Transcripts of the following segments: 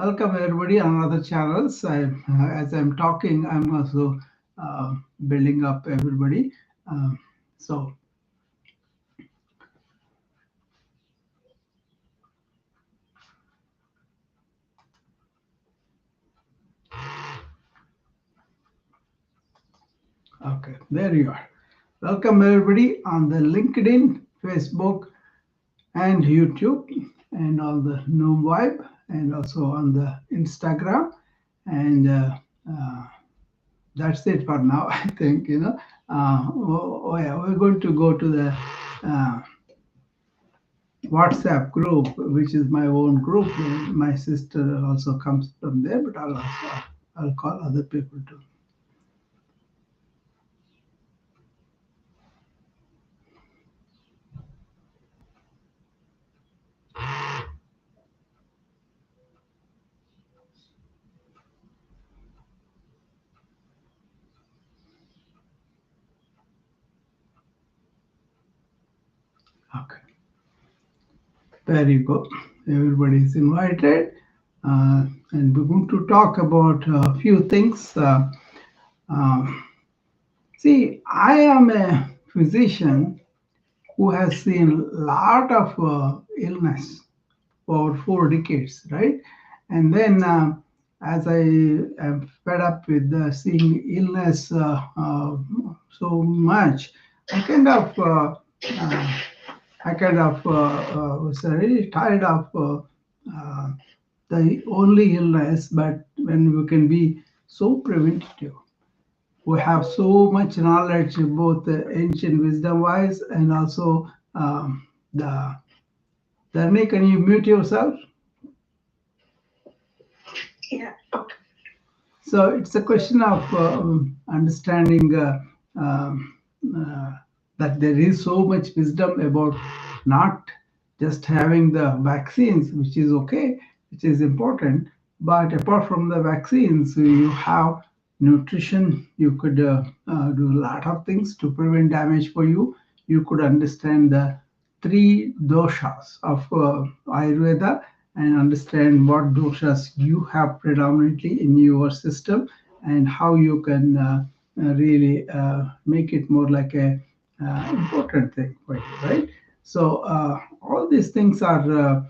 Welcome everybody on other channels. As I'm talking, I'm also building up everybody. Um, so, okay, there you are. Welcome everybody on the LinkedIn, Facebook, and YouTube, and on the Noom Vibe, and also on the Instagram. And uh, that's it for now. I think yeah, we're going to go to the uh, WhatsApp group, which is my own group. My sister also comes from there, but I'll call other people too. Okay, there you go. Everybody is invited, and we're going to talk about a few things. Um, See, I am a physician who has seen a lot of illness over 4 decades, right? And then as I am fed up with seeing illness so much, I kind of uh, was really tired of the only illness, but when we can be so preventative. We have so much knowledge, both ancient wisdom wise and also the. Dharni, can you mute yourself? So it's a question of understanding um, uh, that there is so much wisdom about not just having the vaccines, which is okay, which is important. But apart from the vaccines, you have nutrition. You could do a lot of things to prevent damage for you. You could understand the three doshas of Ayurveda and understand what doshas you have predominantly in your system and how you can really make it more like a important thing for you, right? So all these things are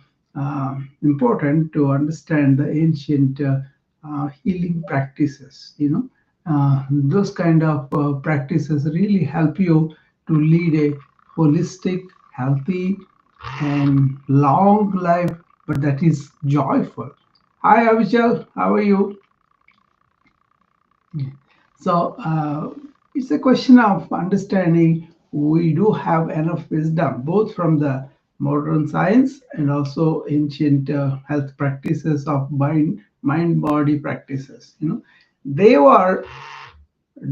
important to understand the ancient healing practices. Those kind of practices really help you to lead a holistic, healthy, and long life, but that is joyful. Hi, Avichal. How are you? So it's a question of understanding we do have enough wisdom, both from the modern science and also ancient health practices of mind-body practices. They were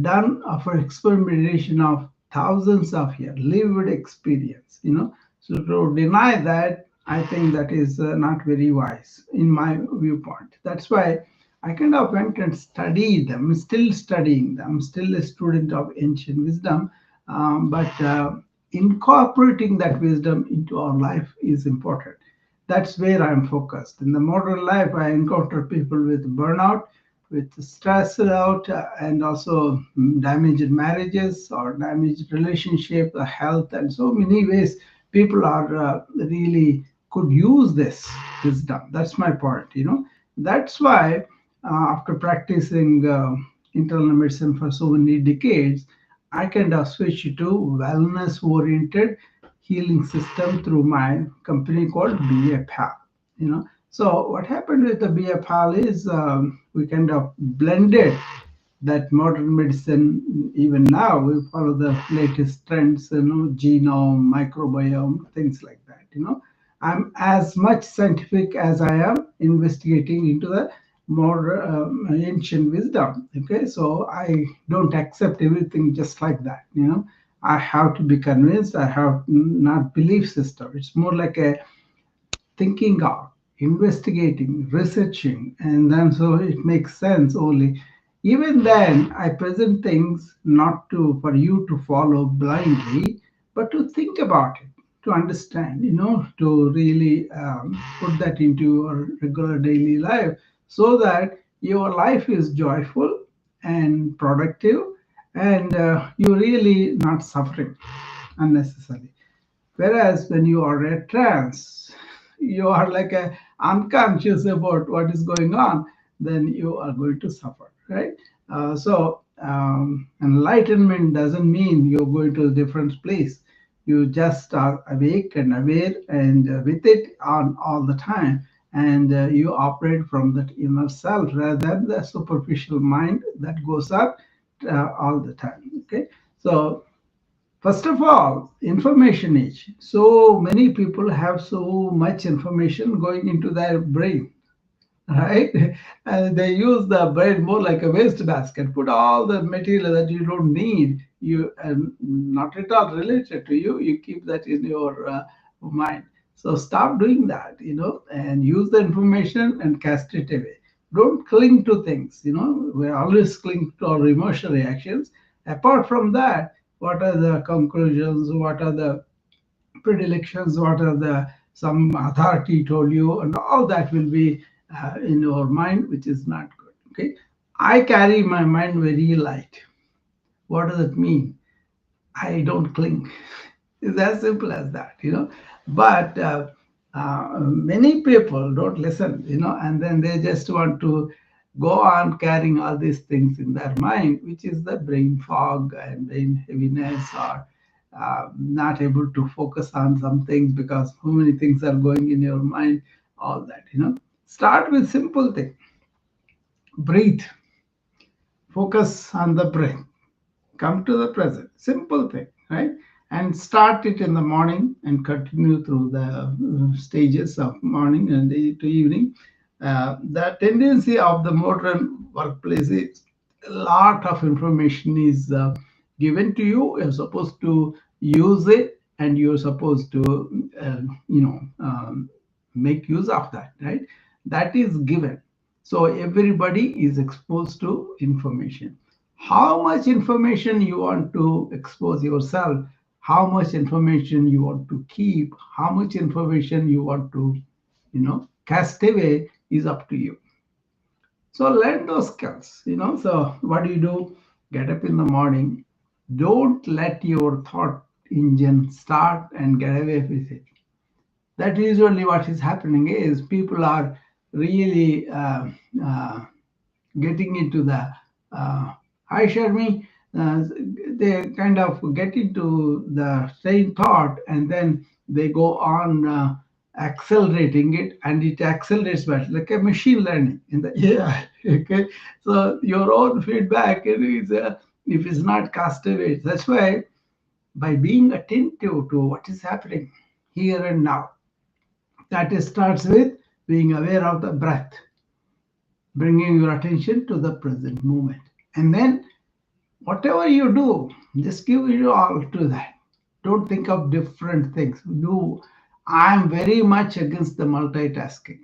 done for experimentation of thousands of years, lived experience. So to deny that, I think that is not very wise in my viewpoint. That's why I kind of went and studied them, still studying them, still a student of ancient wisdom, but incorporating that wisdom into our life is important. That's where I'm focused. In the modern life, I encounter people with burnout, with stress out, and also damaged marriages or damaged relationship, health, and so many ways people are really could use this wisdom. That's my point. That's why after practicing internal medicine for so many decades, I kind of switched to wellness oriented healing system through my company called BFHAL. So what happened with the BFHAL is we kind of blended that modern medicine. Even now we follow the latest trends, genome, microbiome, things like that. I'm as much scientific as I am investigating into the more ancient wisdom. Okay, so I don't accept everything just like that. I have to be convinced. I have not belief system. It's more like a thinking out, investigating, researching, and then so it makes sense only. Even then, I present things not to for you to follow blindly, but to think about it. to understand, to really put that into your regular daily life so that your life is joyful and productive and you really not suffering unnecessarily. Whereas when you are a trance, you are like a unconscious about what is going on, then you are going to suffer, right? So enlightenment doesn't mean you're going to a different place. You just are awake and aware and with it on all the time, and you operate from that inner self rather than the superficial mind that goes up all the time. Okay, so first of all, information age. So many people have so much information going into their brain, right? And they use the brain more like a waste basket. Put all the material that you don't need, you and not at all related to you. You keep that in your mind. So stop doing that, and use the information and cast it away. Don't cling to things. We always cling to our emotional reactions. Apart from that, what are the conclusions? What are the predilections? What are the some authority told you? And all that will be in your mind, which is not good. Okay, I carry my mind very light. What does it mean? I don't cling. It's as simple as that, But many people don't listen, and then they just want to go on carrying all these things in their mind, which is the brain fog and brain heaviness, or not able to focus on some things because so many things are going in your mind, all that, Start with simple thing. Breathe. Focus on the breath. Come to the present. Simple thing, right? And start it in the morning and continue through the stages of morning and to evening. The tendency of the modern workplace is a lot of information is given to you. You're supposed to use it, and you're supposed to, make use of that, right? That is given. So everybody is exposed to information. How much information you want to expose yourself, how much information you want to keep, how much information you want to, cast away is up to you. So learn those skills, So what do? Get up in the morning. Don't let your thought engine start and get away with it. That usually what is happening is people are really uh, getting into the hi Sharmi, they kind of get into the same thought and then they go on accelerating it, and it accelerates better like a machine learning in the AI. Okay, so your own feedback is if it's not cast away. That's why by being attentive to what is happening here and now, that starts with being aware of the breath, bringing your attention to the present moment. And then, whatever you do, just give it all to that. Don't think of different things. Do I am very much against the multitasking.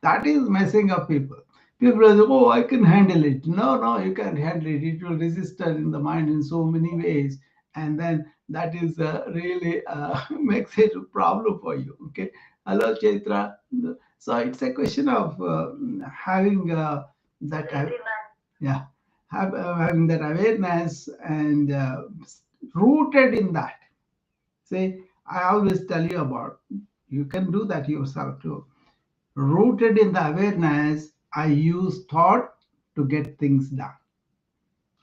That is messing up people. People say, "Oh, I can handle it." No, no, you can't handle it. It will register in the mind in so many ways, and then that is really makes it a problem for you. Okay. Hello, Chaitra. So it's a question of having that. Yeah, having that awareness and rooted in that. See, I always tell you about, you can do that yourself too. Rooted in the awareness, I use thought to get things done.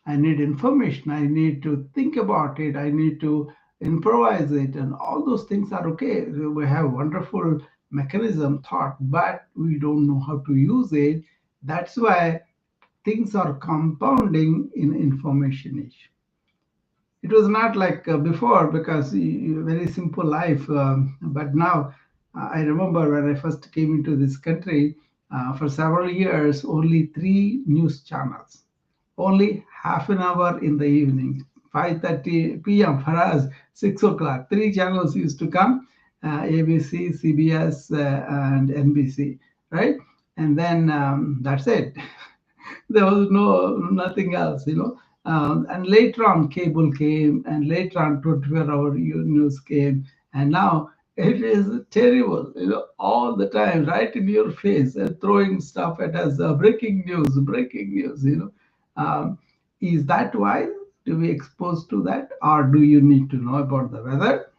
I need information, I need to think about it, I need to improvise it, and all those things are okay. We have wonderful mechanism thought, but we don't know how to use it. That's why things are compounding in information age. It was not like before because very simple life. But now, I remember when I first came into this country, for several years, only three news channels, only half an hour in the evening, 5:30 p.m. for us, 6 o'clock. Three channels used to come, ABC, CBS, and NBC, right? And then that's it. There was nothing else. And later on, cable came, and later on, 24-hour news came, And now it is terrible, all the time, right in your face, throwing stuff at us, breaking news, Is that why to be exposed to that? Or do you need to know about the weather?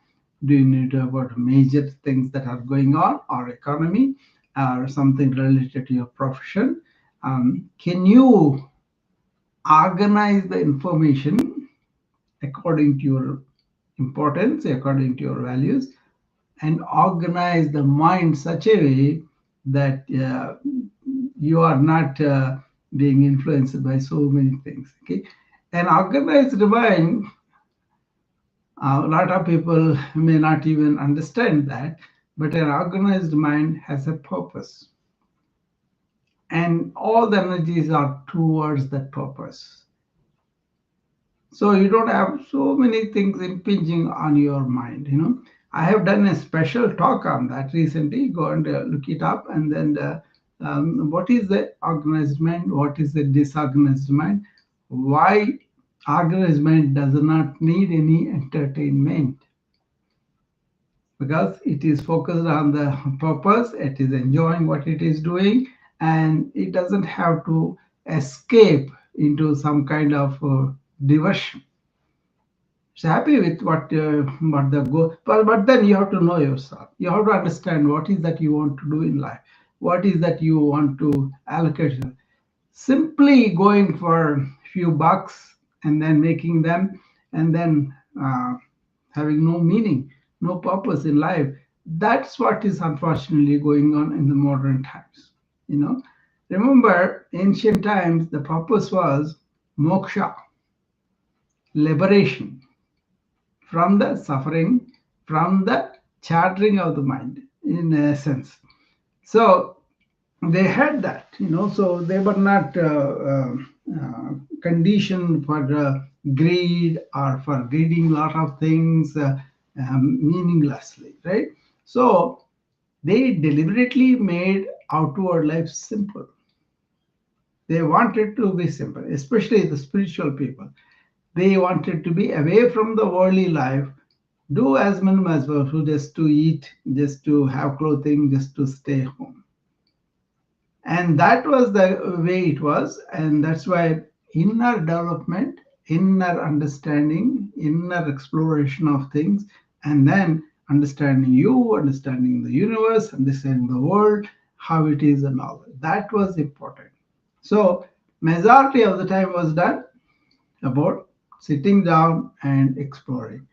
Do you need to know about major things that are going on, or economy, or something related to your profession? Can you organize the information according to your importance, according to your values, and organize the mind such a way that you are not being influenced by so many things. Okay, an organized mind, a lot of people may not even understand that, but an organized mind has a purpose, and all the energies are towards that purpose. So you don't have so many things impinging on your mind. I have done a special talk on that recently. Go and look it up, and then what is the organized mind? What is the disorganized mind? Why organized mind does not need any entertainment? Because it is focused on the purpose, it is enjoying what it is doing, and it doesn't have to escape into some kind of diversion. It's happy with what the goal, but then you have to know yourself. You have to understand what is that you want to do in life, what is that you want to allocate. Simply going for few bucks and then making them, and then having no meaning, no purpose in life. That's what is unfortunately going on in the modern times. You know, remember ancient times, the purpose was moksha, liberation from the suffering, from the chattering of the mind, in a sense. So they had that, so they were not conditioned for greed or for greeding a lot of things meaninglessly, right? So they deliberately made outward life simple. They wanted to be simple, especially the spiritual people. They wanted to be away from the worldly life, do as minimum as possible, just to eat, just to have clothing, just to stay home. And that was the way it was. And that's why inner development, inner understanding, inner exploration of things, and then understanding you, understanding the universe, understanding the world, how it is, and all that was important. So majority of the time was done about sitting down and exploring.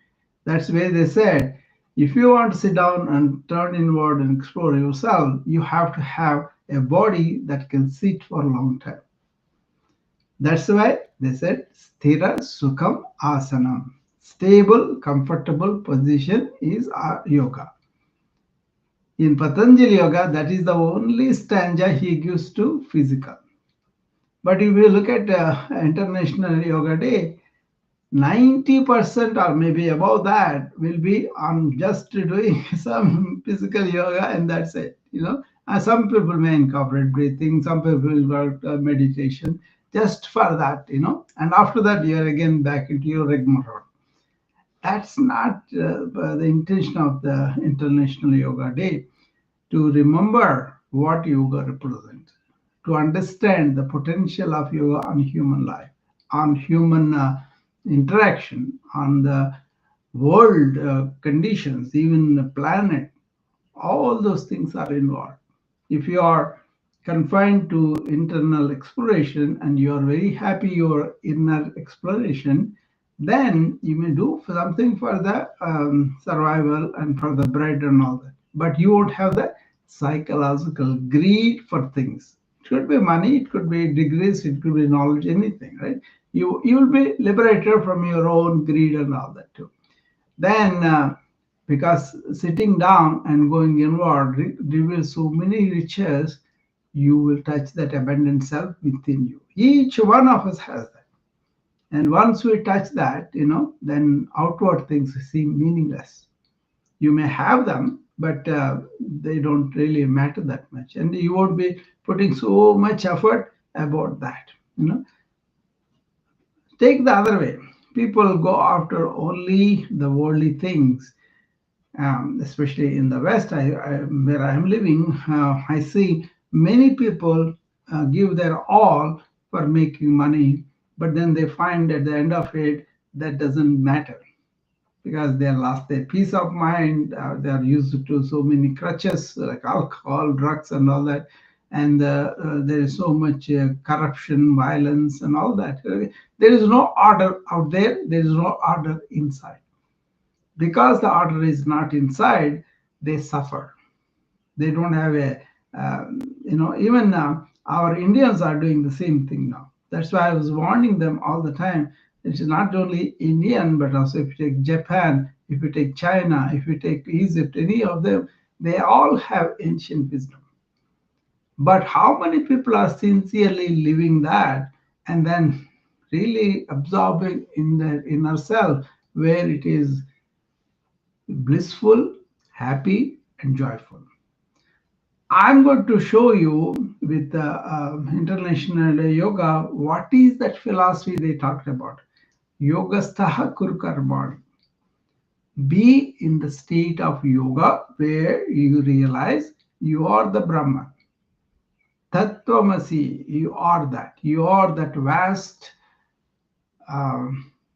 That's where they said, if you want to sit down and turn inward and explore yourself, you have to have a body that can sit for a long time. That's why they said, sthira sukham asanam. Stable, comfortable position is our yoga. In Patanjali Yoga, that is the only stanza he gives to physical. But if you look at International Yoga Day, 90% or maybe above that will be on just doing some physical yoga, and that's it. Some people may incorporate breathing, some people will work meditation just for that, and after that you're again back into your rigmarole. That's not the intention of the International Yoga Day. To remember what yoga represents, to understand the potential of yoga on human life, on human interaction, on the world conditions, even the planet, all those things are involved. If you are confined to internal exploration and you are very happy your inner exploration, then you may do something for the survival and for the bread and all that. But you won't have the psychological greed for things. It could be money, it could be degrees, it could be knowledge, anything, right? You will be liberated from your own greed and all that too. Then, because sitting down and going inward reveals so many riches, you will touch that abundant self within you. Each one of us has that. And once we touch that, then outward things seem meaningless. You may have them, but they don't really matter that much. And you won't be putting so much effort about that. Take the other way. People go after only the worldly things. Especially in the West, where I am living, I see many people give their all for making money, but then they find at the end of it that doesn't matter because they lost their peace of mind. They are used to so many crutches like alcohol, drugs, and all that. And there is so much corruption, violence, and all that. There is no order out there, there is no order inside. Because the order is not inside, they suffer. They don't have a, even our Indians are doing the same thing now. That's why I was warning them all the time. It's not only Indian, but also if you take Japan, if you take China, if you take Egypt, any of them, they all have ancient wisdom. But how many people are sincerely living that and then really absorbing in their inner self where it is blissful, happy, and joyful? I'm going to show you with International Yoga what is that philosophy they talked about. Yogastaha Kurkarmani. Be in the state of yoga where you realize you are the Brahman. Tattvamasi, you are that. You are that vast,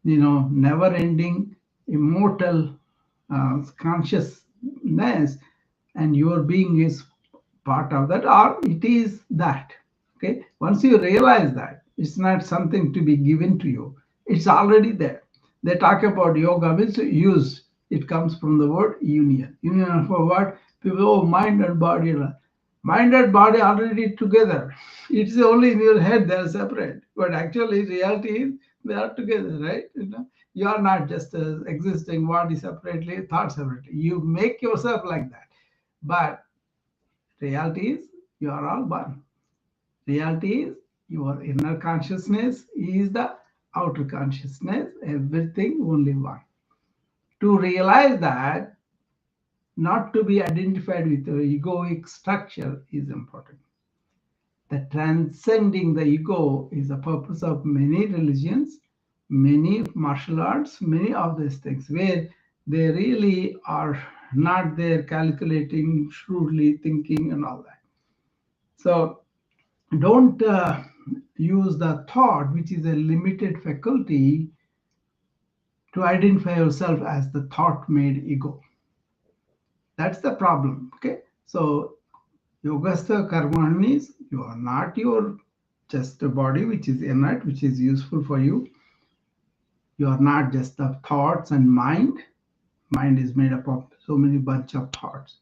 never ending, immortal consciousness, and your being is part of that, or it is that. Okay, once you realize that, it's not something to be given to you, it's already there. They talk about yoga means use. It comes from the word union. Union for what? People, oh, mind and body. Mind and body already together. It's only in your head they are separate. But actually, reality is they are together, right? You are not just existing body separately, thought separately. You make yourself like that. But reality is you are all one. Reality is your inner consciousness is the outer consciousness, everything only one. To realize that, not to be identified with your egoic structure is important. The transcending the ego is the purpose of many religions, many martial arts, many of these things, where they really are not there calculating, shrewdly thinking, and all that. So don't use the thought, which is a limited faculty, to identify yourself as the thought made ego. That's the problem. Okay. So Yogastha karma means you are not your just a body which is inert, which is useful for you. You are not just the thoughts and mind. Mind is made up of so many bunch of thoughts,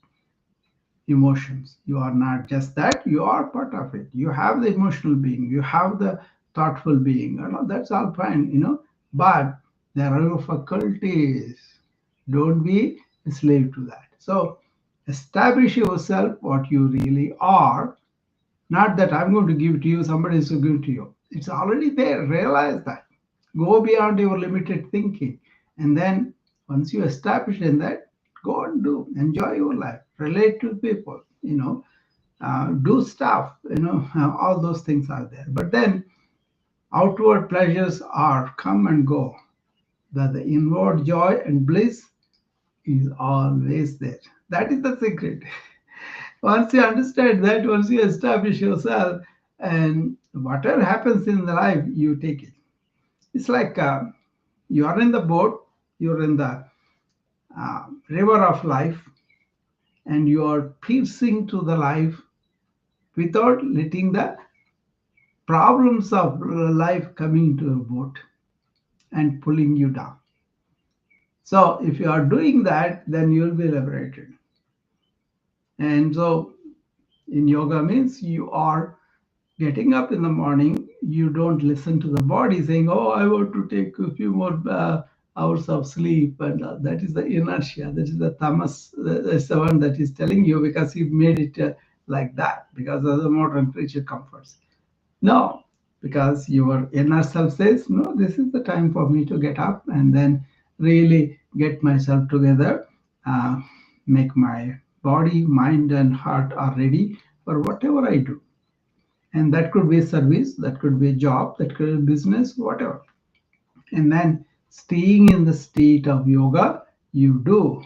emotions. You are not just that, you are part of it. You have the emotional being, you have the thoughtful being, that's all fine. But there are your faculties. Don't be a slave to that. So establish yourself what you really are. Not that I'm going to give to you, somebody is going to give to you. It's already there. Realize that. Go beyond your limited thinking. And then once you establish in that, go and do. Enjoy your life. Relate to people, do stuff, all those things are there. But then outward pleasures are come and go. The inward joy and bliss is always there. That is the secret. Once you understand that, once you establish yourself, and whatever happens in the life, you take it. It's like you are in the boat, you're in the river of life, and you are piercing to the life without letting the problems of life coming into a boat and pulling you down. So if you are doing that, then you'll be liberated. And so in yoga means you are getting up in the morning, you don't listen to the body saying, oh, I want to take a few more hours of sleep. And that is the inertia, that is the tamas, that's the one that is telling you because you made it like that, because of the modern creature comforts. No, because your inner self says, no, this is the time for me to get up and then really get myself together, make my body, mind, and heart are ready for whatever I do. And that could be a service, that could be a job, that could be business, whatever. And then staying in the state of yoga, you do.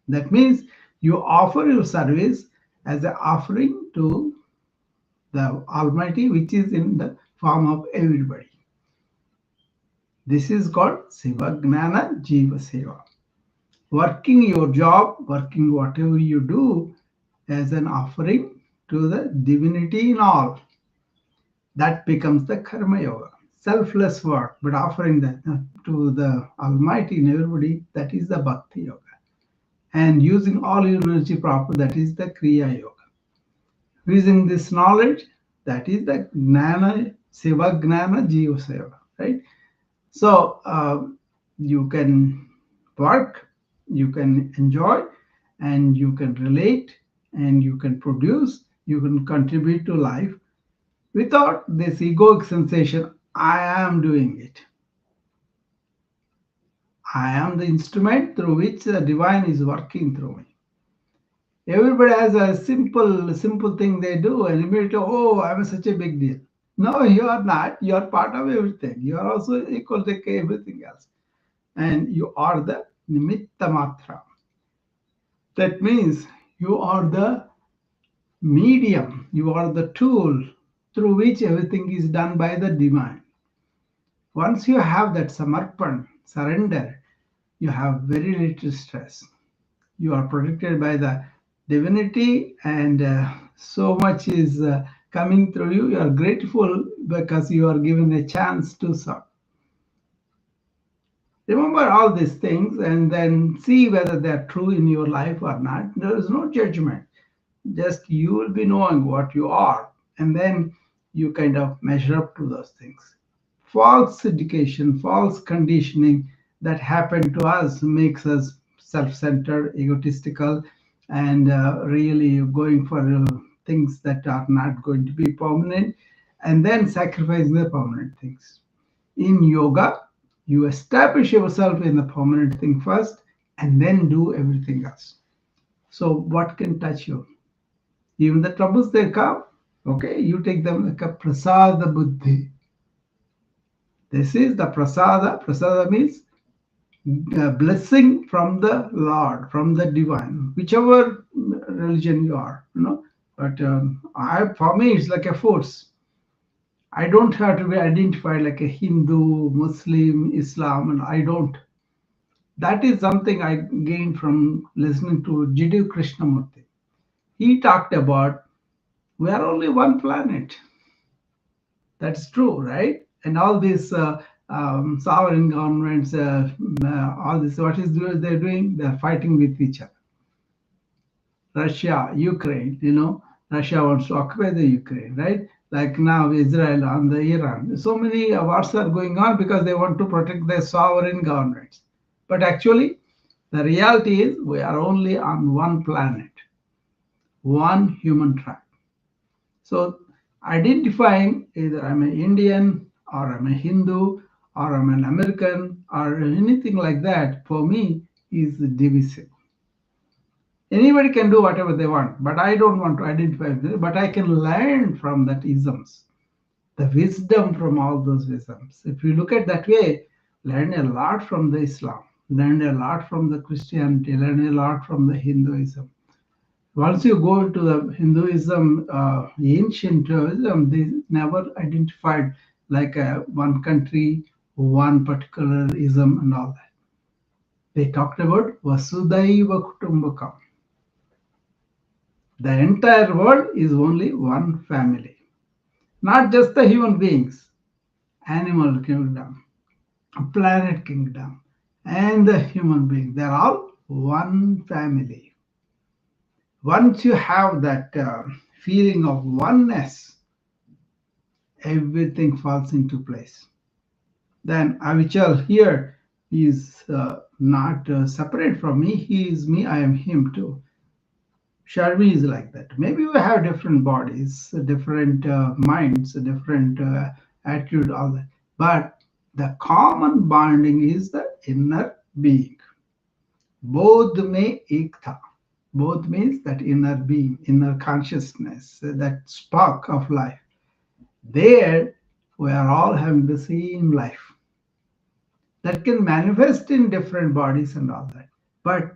That means you offer your service as an offering to the Almighty, which is in the form of everybody. This is called Siva Gnana Jiva Seva. Working your job, working whatever you do as an offering to the divinity in all. That becomes the Karma Yoga. Selfless work, but offering that to the Almighty and everybody, that is the Bhakti Yoga. And using all your energy proper, that is the Kriya Yoga. Using this knowledge, that is the Gnana, Seva Gnana Jiva Seva, right? So you can work, you can enjoy, and you can relate, and you can produce, you can contribute to life without this egoic sensation, I am doing it. I am the instrument through which the divine is working through me. Everybody has a simple thing they do, and immediately, oh, I'm such a big deal. No, you are not. You are part of everything. You are also equal to everything else. And you are the nimitta matra. That means you are the medium, you are the tool through which everything is done by the divine. Once you have that samarpan, surrender, you have very little stress. You are protected by the divinity, and so much is coming through you. You are grateful because you are given a chance to serve. Remember all these things and then see whether they're true in your life or not. There is no judgment. Just you will be knowing what you are, and then you kind of measure up to those things. False education, false conditioning that happened to us makes us self-centered, egotistical, and really going for things that are not going to be permanent, and then sacrificing the permanent things. In yoga, you establish yourself in the permanent thing first, and then do everything else. So what can touch you? Even the troubles they come, okay, you take them like a prasada buddhi. This is the prasada. Prasada means blessing from the Lord, from the divine, whichever religion you are. But for me, it's like a force. I don't have to be identified like a Hindu, Muslim, Islam, and I don't. That is something I gained from listening to Jiddu Krishnamurti. He talked about we are only one planet. That's true, right? And all these sovereign governments, all this, what is they're doing? They're fighting with each other. Russia, Ukraine, Russia wants to occupy the Ukraine, right? Like now Israel and the Iran. So many wars are going on because they want to protect their sovereign governments. But actually, the reality is we are only on one planet, one human tribe. So identifying either I'm an Indian or I'm a Hindu or I'm an American or anything like that for me is divisive. Anybody can do whatever they want, but I don't want to identify with it, but I can learn from that isms, the wisdom from all those wisdoms. If you look at that way, learn a lot from the Islam, learn a lot from the Christianity, learn a lot from the Hinduism. Once you go into the Hinduism, ancient Hinduism, they never identified like one country, one particular ism, and all that. They talked about Vasudhaiva Kutumbakam. The entire world is only one family, not just the human beings, animal kingdom, planet kingdom, and the human being. They're all one family. Once you have that feeling of oneness, everything falls into place. Then Avichal here is not separate from me. He is me, I am him too. Sharmi is like that. Maybe we have different bodies, different minds, different attitude, all that. But the common bonding is the inner being. Bodh me ekta. Bodh means that inner being, inner consciousness, that spark of life. There, we are all having the same life that can manifest in different bodies and all that. But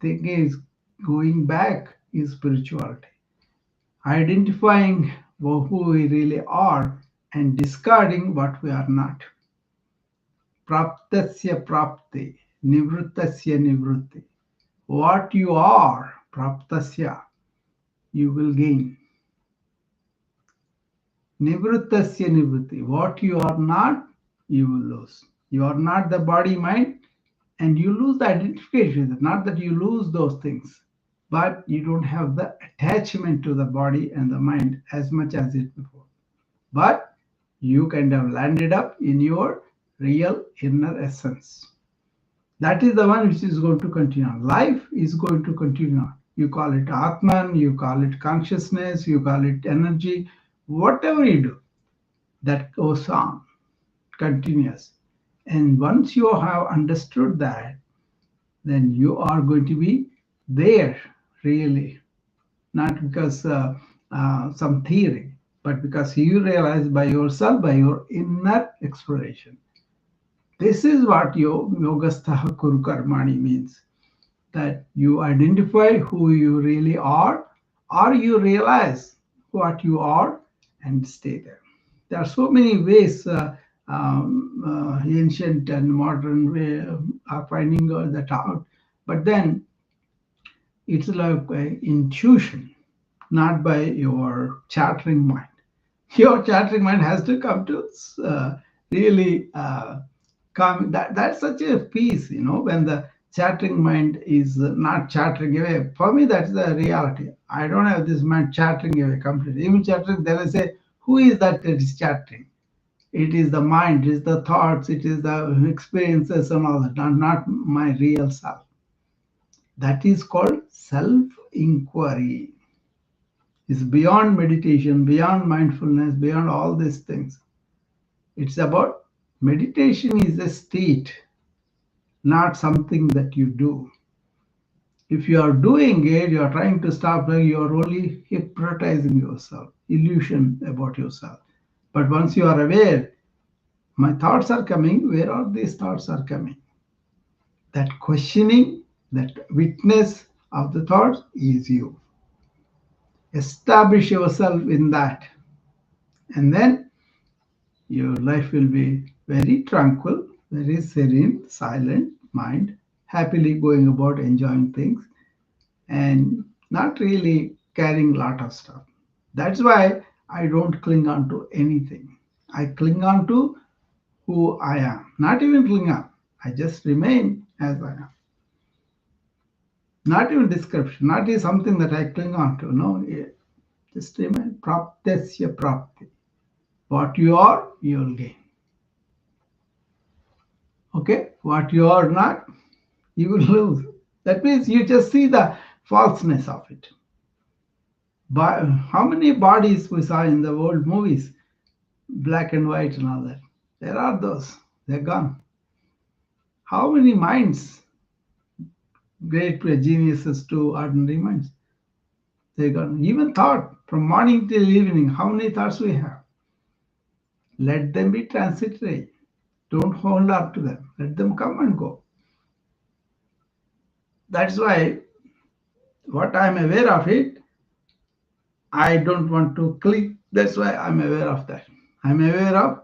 thing is going back is spirituality. Identifying who we really are and discarding what we are not. Praptasya prapti, nivrittasya nivritti. What you are, praptasya, you will gain. Nivrittasya nivritti. What you are not, you will lose. You are not the body mind, and you lose the identification with it. Not that you lose those things, but you don't have the attachment to the body and the mind as much as it before. But you kind of landed up in your real inner essence. That is the one which is going to continue on. Life is going to continue on. You call it Atman, you call it consciousness, you call it energy, whatever you do, that goes on, continuous. And once you have understood that, then you are going to be there really, not because some theory, but because you realize by yourself, by your inner exploration. This is what Yogastaha Kuru Karmani means, that you identify who you really are, or you realize what you are and stay there. There are so many ways ancient and modern way are finding that out, but then it's like intuition, not by your chattering mind. Your chattering mind has to come to really come. That's such a peace, when the chattering mind is not chattering away. For me, that's the reality. I don't have this mind chattering away completely. Even chattering, then I say, who is that is chattering? It is the mind, it is the thoughts, it is the experiences and all that, not my real self. That is called self-inquiry. It's beyond meditation, beyond mindfulness, beyond all these things. It's about meditation is a state, not something that you do. If you are doing it, you are trying to stop doing, you are only hypnotizing yourself, illusion about yourself. But once you are aware, my thoughts are coming, where are these thoughts are coming? That questioning, that witness of the thoughts is you. Establish yourself in that, and then your life will be very tranquil, very serene, silent mind, happily going about enjoying things and not really carrying a lot of stuff. That's why I don't cling on to anything. I cling on to who I am. Not even cling on. I just remain as I am. Not even description, not even something that I cling on to. No, just remain. Praptasya prapti. What you are, you'll gain. Okay? What you are not, you will lose. That means you just see the falseness of it. But how many bodies we saw in the old movies, black and white and all that? There are those. They're gone. How many minds, great geniuses to ordinary minds? They're gone. Even thought, from morning till evening, how many thoughts we have? Let them be transitory. Don't hold up to them. Let them come and go. That's why what I'm aware of it, I don't want to click. That's why I'm aware of that. I'm aware of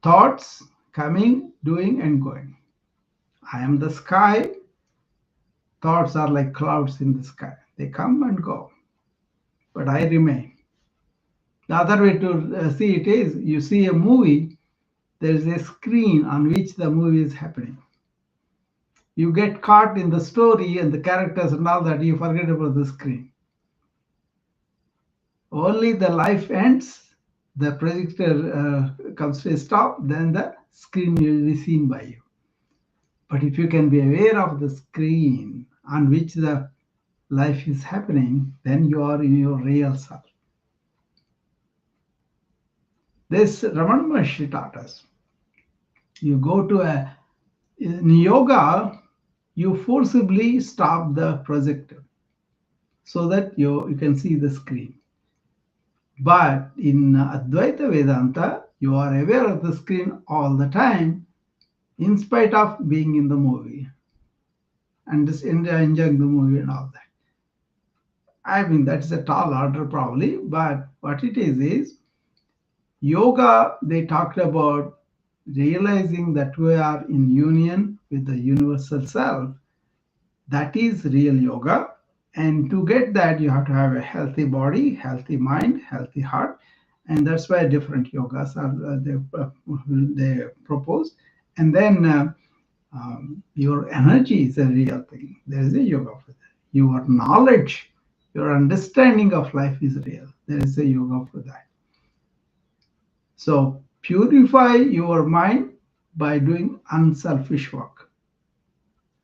thoughts coming, doing, and going. I am the sky. Thoughts are like clouds in the sky. They come and go, but I remain. The other way to see it is you see a movie, there is a screen on which the movie is happening. You get caught in the story and the characters and all that, you forget about the screen. Only the life ends, the projector comes to a stop, then the screen will be seen by you. But if you can be aware of the screen on which the life is happening, then you are in your real self. This Ramana Maharshi taught us. You go to in yoga, you forcibly stop the projector so that you can see the screen. But in Advaita Vedanta, you are aware of the screen all the time, in spite of being in the movie. and just enjoying the movie and all that. I mean, that's a tall order probably, but what it is yoga, they talked about realizing that we are in union with the universal self. That is real yoga. And to get that, you have to have a healthy body, healthy mind, healthy heart. And that's why different yogas are they propose. And then your energy is a real thing. There is a yoga for that. Your knowledge, your understanding of life is real. There is a yoga for that. So purify your mind by doing unselfish work,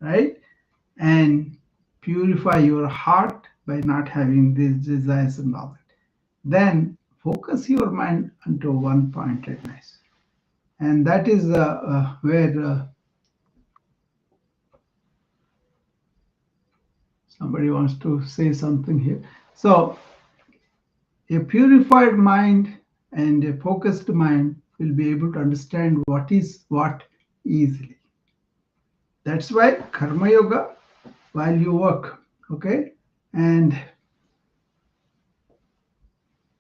right? And purify your heart by not having these desires and all that. Then focus your mind onto one pointedness. And that is where somebody wants to say something here. So a purified mind and a focused mind will be able to understand what is what easily. That's why karma yoga while you work, okay? And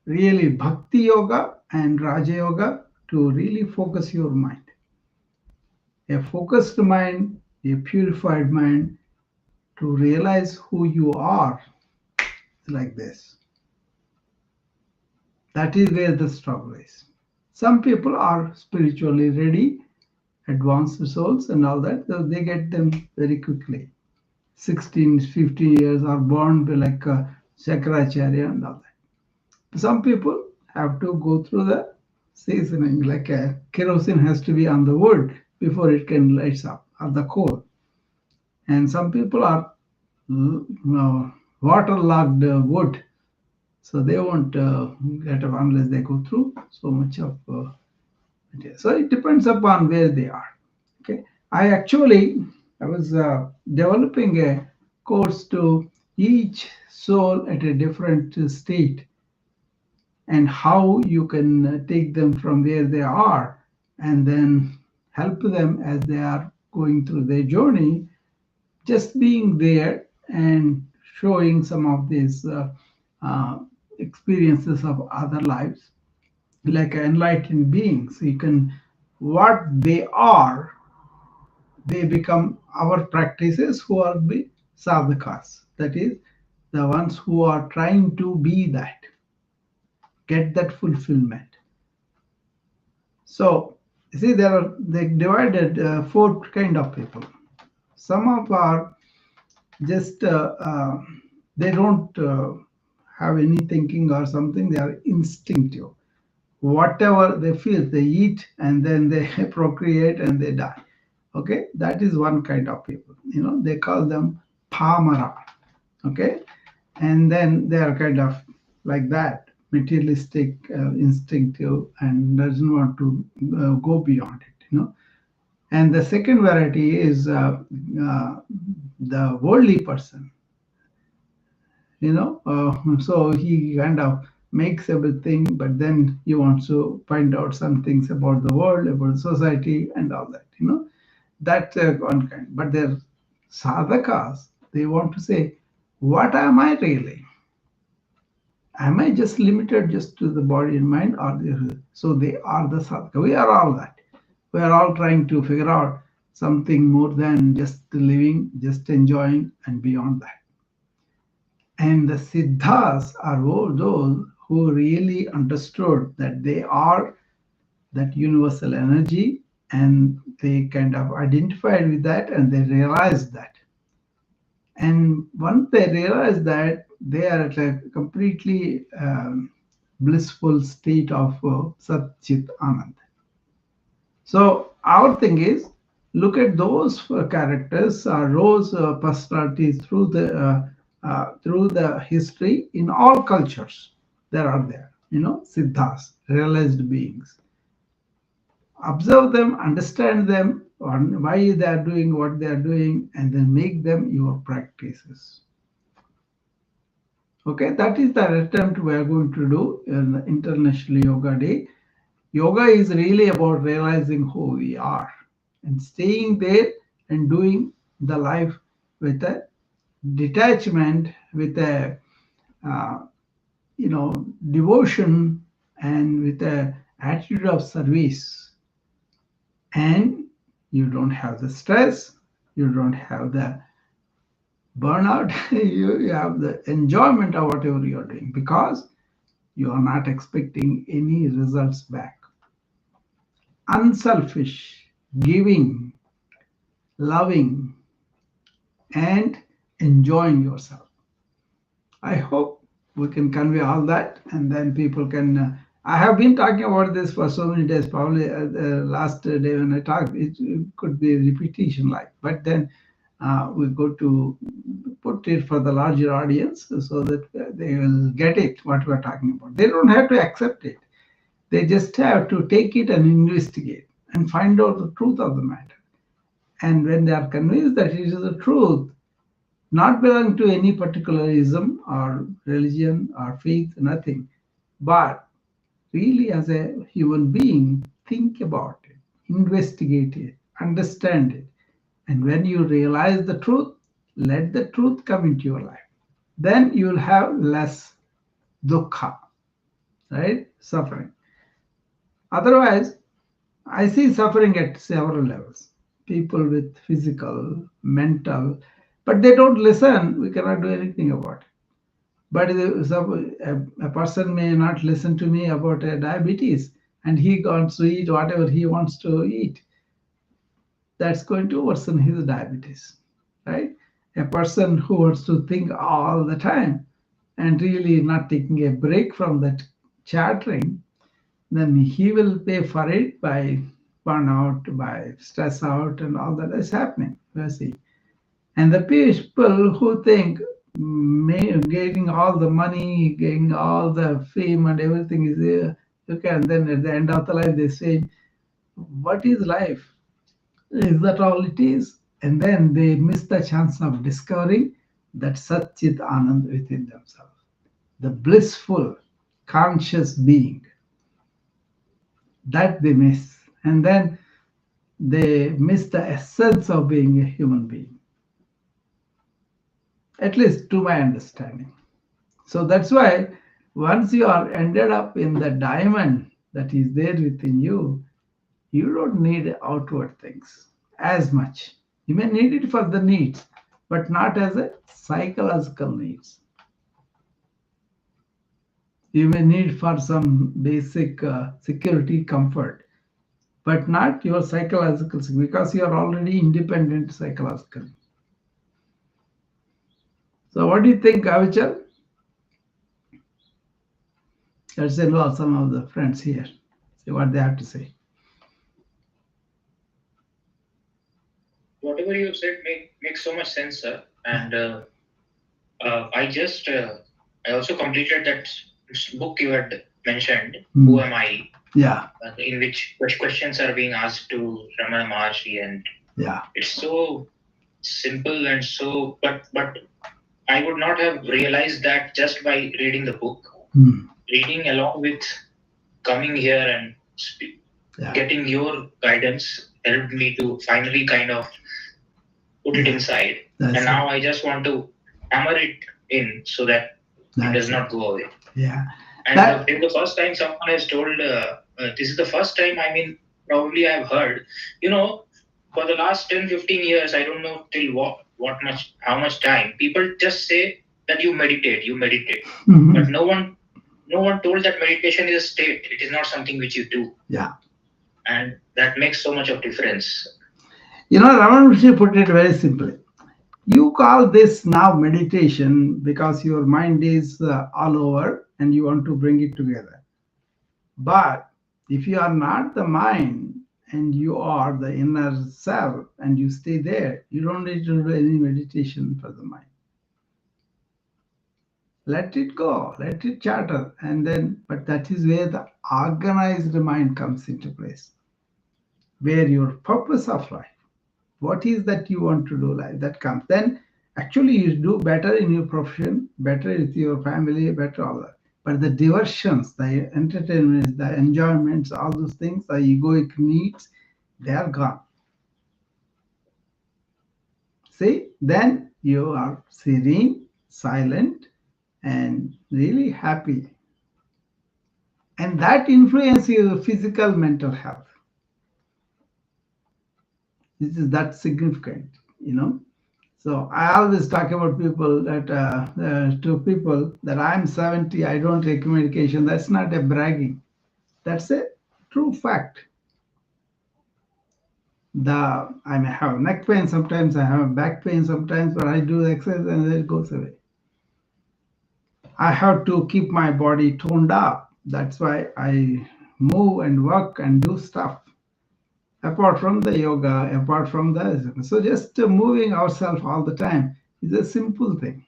really bhakti yoga and raja yoga to really focus your mind. A focused mind, a purified mind to realize who you are like this. That is where the struggle is. Some people are spiritually ready, advanced souls and all that, so they get them very quickly. 16, 15 years are born like Shankaracharya and all that. Some people have to go through the seasoning, like kerosene has to be on the wood before it can lights up, or the coal. And some people are waterlogged wood, so they won't get up unless they go through so much of material. So it depends upon where they are. Okay, I was developing a course to each soul at a different state and how you can take them from where they are and then help them as they are going through their journey. Just being there and showing some of these uh, experiences of other lives, like enlightened beings, you can what they are, they become our practices who are the sadhakas. That is, the ones who are trying to be that, get that fulfillment. So, you see, they divided four kind of people. Some of are just they don't have any thinking or something. They are instinctive. Whatever they feel, they eat and then they procreate and they die. Okay, that is one kind of people. You know, they call them pamara. Okay, and then they are kind of like that, materialistic, instinctive, and doesn't want to go beyond it. You know, and the second variety is the worldly person. You know, so he kind of makes everything, but then he wants to find out some things about the world, about society, and all that. You know, that's one kind. But they're sadhakas. They want to say, what am I really? Am I just limited just to the body and mind, or so they are the sadhaka? We are all that. We are all trying to figure out something more than just living, just enjoying, and beyond that. And the Siddhas are those who really understood that they are that universal energy and they kind of identified with that and they realized that. And once they realize that, they are at a completely blissful state of Sat Chit Anand. So our thing is look at those characters, those personalities through the history in all cultures. There are there, you know, siddhas, realized beings. Observe them, understand them, on why they are doing what they are doing, and then make them your practices. Okay, that is the attempt we are going to do in the International Yoga Day. Yoga is really about realizing who we are and staying there and doing the life with a detachment, with a uh, devotion, and with a attitude of service, and you don't have the stress, you don't have the burnout, you have the enjoyment of whatever you're doing because you are not expecting any results back. Unselfish, giving, loving, and enjoying yourself. I hope we can convey all that, and then people can. I have been talking about this for so many days. Probably the last day when I talked, it could be repetition like, but then we go to put it for the larger audience so that they will get it what we are talking about. They don't have to accept it. They just have to take it and investigate and find out the truth of the matter. And when they are convinced that it is the truth, not belong to any particularism or religion or faith, nothing, but really as a human being, think about it, investigate it, understand it. And when you realize the truth, let the truth come into your life. Then you will have less dukkha, right? Suffering. Otherwise, I see suffering at several levels. People with physical, mental, but they don't listen. We cannot do anything about it. But a person may not listen to me about diabetes, and he wants to eat whatever he wants to eat. That's going to worsen his diabetes, right? A person who wants to think all the time and really not taking a break from that chattering, then he will pay for it by burnout, by stress out, and all that is happening. You see. And the people who think getting all the money, getting all the fame and everything is there, you can then at the end of the life they say, what is life? Is that all it is? And then they miss the chance of discovering that Satchit Anand within themselves, the blissful, conscious being that they miss. And then they miss the essence of being a human being, at least to my understanding. So that's why once you are ended up in the diamond that is there within you, you don't need outward things as much. You may need it for the needs, but not as a psychological needs. You may need for some basic security comfort, but not your psychological because you are already independent psychologically. So what do you think, Avichal? Let's involve some of the friends here. See what they have to say. Whatever you said makes so much sense, sir. And I just I also completed that book you had mentioned. Who am I? Yeah. In which questions are being asked to Ramana Maharshi, and Yeah. it's so simple and so. But I would not have realized that just by reading the book. Reading along with coming here and getting your guidance helped me to finally kind of put it inside. And now I just want to hammer it in so that it does not go away. Yeah. And if the first time someone has told, this is the first time, I mean, probably I've heard, for the last 10, 15 years, I don't know till how much time, people just say that you meditate. But no one told that meditation is a state. It is not something which you do. Yeah. And that makes so much of difference. Raman Rishi put it very simply. You call this now meditation because your mind is all over and you want to bring it together. But if you are not the mind and you are the inner self and you stay there, you don't need to do any meditation for the mind. Let it go, let it chatter, but that is where the organized mind comes into place, where your purpose of life, what is that you want to do life, that comes. Then actually you do better in your profession, better with your family, better all that. But the diversions, the entertainments, the enjoyments, all those things, the egoic needs, they are gone. See, then you are serene, silent, and really happy. And that influences your physical mental health. This is that significant, you know. So I always talk about people that to people that I'm 70, I don't take medication. That's not a bragging. That's a true fact. I may have neck pain sometimes, I have back pain sometimes, but I do exercise and it goes away. I have to keep my body toned up. That's why I move and work and do stuff. Apart from the yoga, apart from the so just moving ourselves all the time is a simple thing.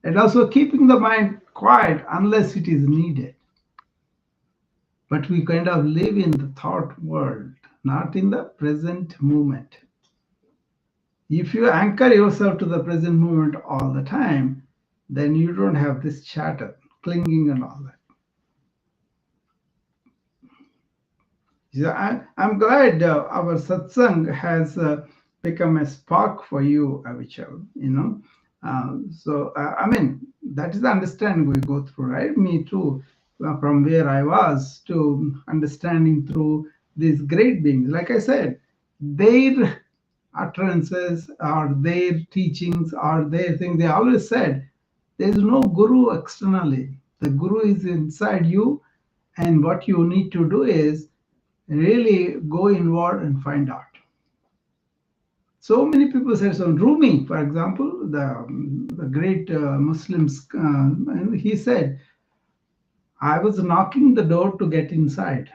And also keeping the mind quiet unless it is needed. But we kind of live in the thought world, not in the present moment. If you anchor yourself to the present moment all the time, then you don't have this chatter, clinging and all that. So I'm glad our satsang has become a spark for you, Avichal, you know. I mean, that is the understanding we go through, right? Me too, from where I was to understanding through these great beings. Like I said, their utterances or their teachings or their things, they always said, there is no guru externally. The guru is inside you, and what you need to do is really go inward and find out. So many people said so. Rumi, for example, the great Muslims, and he said, I was knocking the door to get inside.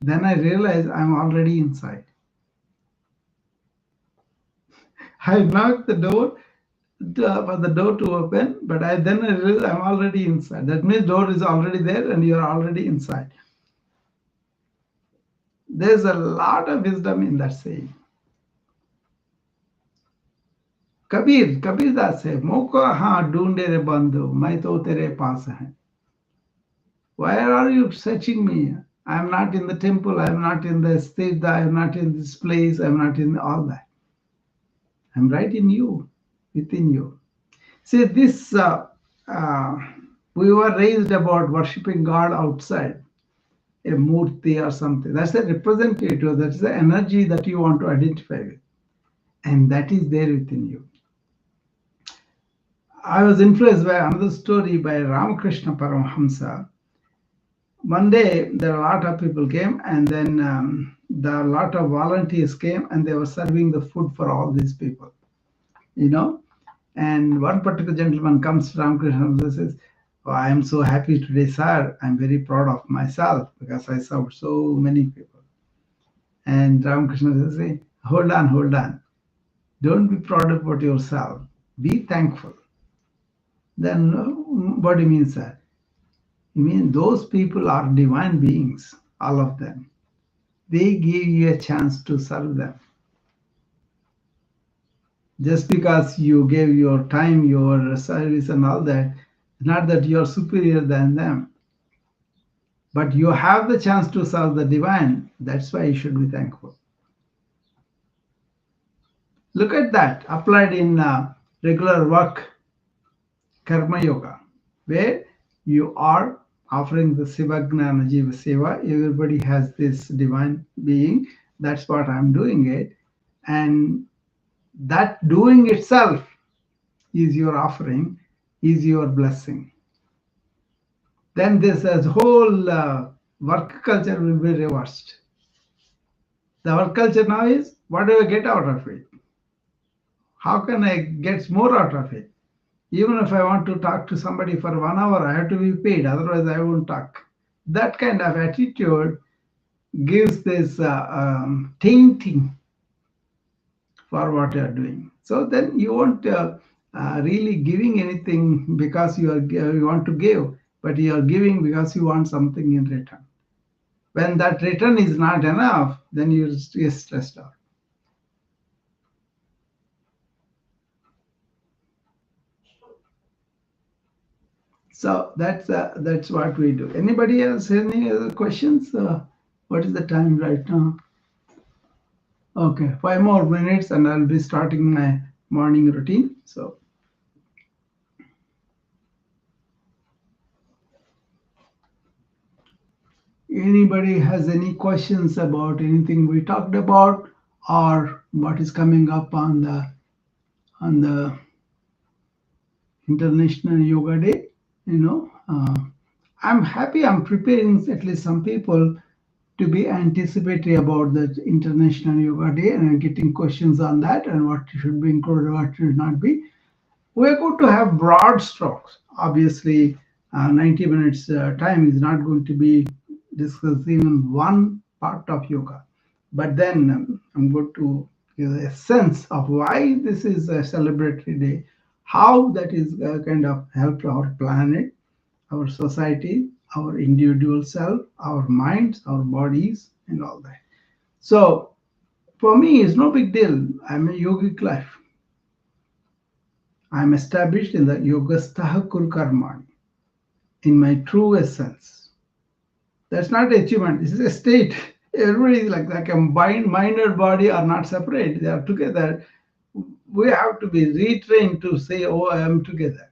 Then I realized I'm already inside. I knocked the door for the door to open, but then I realized I'm already inside. That means door is already there and you're already inside. There's a lot of wisdom in that saying. Kabir Das है मौका हाँ ढूंढे रे बंधु मैं तो तेरे पास है. Where are you searching me? I am not in the temple, I am not in the state, I am not in this place, I am not in all that. I am right in you, within you. See, this we were raised about worshipping God outside, a murti or something. That's the representative, that's the energy that you want to identify with. And that is there within you. I was influenced by another story by Ramakrishna Paramahamsa. One day, there are a lot of people came, and then a lot of volunteers came, and they were serving the food for all these people, you know. And one particular gentleman comes to Ramakrishna and says, oh, I am so happy today, sir. I'm very proud of myself because I served so many people. And Ramakrishna says, hold on. Don't be proud about yourself. Be thankful. Then what do you mean, sir? You mean those people are divine beings, all of them. They give you a chance to serve them. Just because you gave your time, your service and all that, not that you're superior than them. But you have the chance to serve the divine. That's why you should be thankful. Look at that, applied in regular work, Karma Yoga, where you are offering the Sivagnana Jiva Seva. Everybody has this divine being. That's what I'm doing it. And that doing itself is your offering, is your blessing. Then this whole work culture will be reversed. The work culture now is, what do I get out of it? How can I get more out of it? Even if I want to talk to somebody for 1 hour, I have to be paid, otherwise I won't talk. That kind of attitude gives this tainting for what you are doing. So then you won't really giving anything because you want to give, but you are giving because you want something in return. When that return is not enough, then you get stressed out. So that's what we do. Anybody else any other questions? What is the time right now? Okay, 5 more minutes and I'll be starting my morning routine. So, anybody has any questions about anything we talked about or what is coming up on the International Yoga Day? You know, I'm happy. I'm preparing at least some people to be anticipatory about the International Yoga Day and I'm getting questions on that and what should be included, what should not be. We're going to have broad strokes. Obviously, 90 minutes time is not going to be discussing in one part of yoga. But then I'm going to give a sense of why this is a celebratory day, how that is kind of helped our planet, our society, our individual self, our minds, our bodies, and all that. So for me, it's no big deal. I'm a yogic life. I'm established in the Yogastaha Karmani, in my true essence. That's not achievement, this is a state. Everybody is like a mind or body are not separate, they are together. We have to be retrained to say, oh, I am together.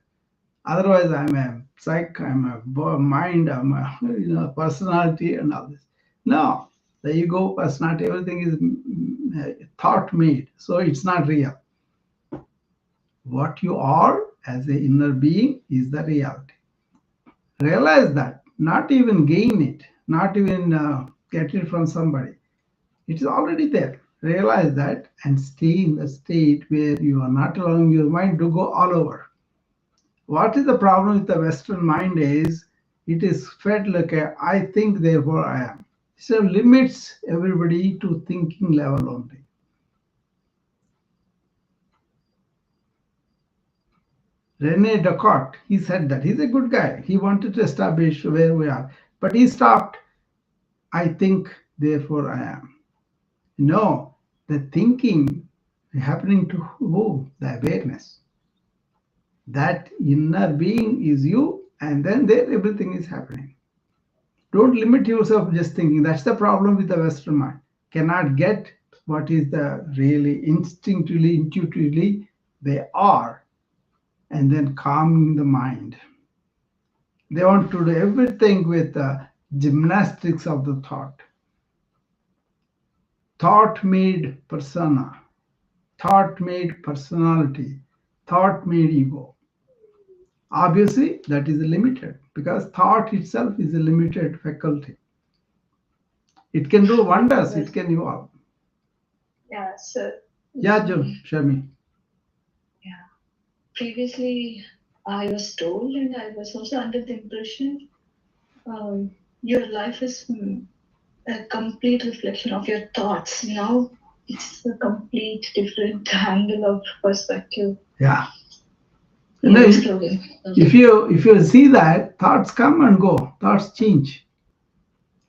Otherwise, I'm a psych, I'm a mind, I'm a personality and all this. No, the ego, personality, everything is thought made, so it's not real. What you are as an inner being is the reality. Realize that, not even gain it, not even get it from somebody. It is already there. Realize that and stay in the state where you are not allowing your mind to go all over. What is the problem with the Western mind is it is fed like a I think therefore I am. So limits everybody to thinking level only. Rene Descartes, he said that. He's a good guy. He wanted to establish where we are. But he stopped. I think, therefore I am. No, the thinking happening to who? The awareness. That inner being is you, and then there everything is happening. Don't limit yourself just thinking. That's the problem with the Western mind. Cannot get what is the really instinctively, intuitively they are, and then calming the mind. They want to do everything with the gymnastics of the thought. Thought made persona, thought made personality, thought made ego. Obviously, that is limited because thought itself is a limited faculty. It can do wonders, it can evolve. Yeah, so Yeah, Shami. yeah. Previously, I was told, and I was also under the impression, your life is a complete reflection of your thoughts. Now it's a complete different angle of perspective. Yeah. Slowly. If you see that thoughts come and go, thoughts change,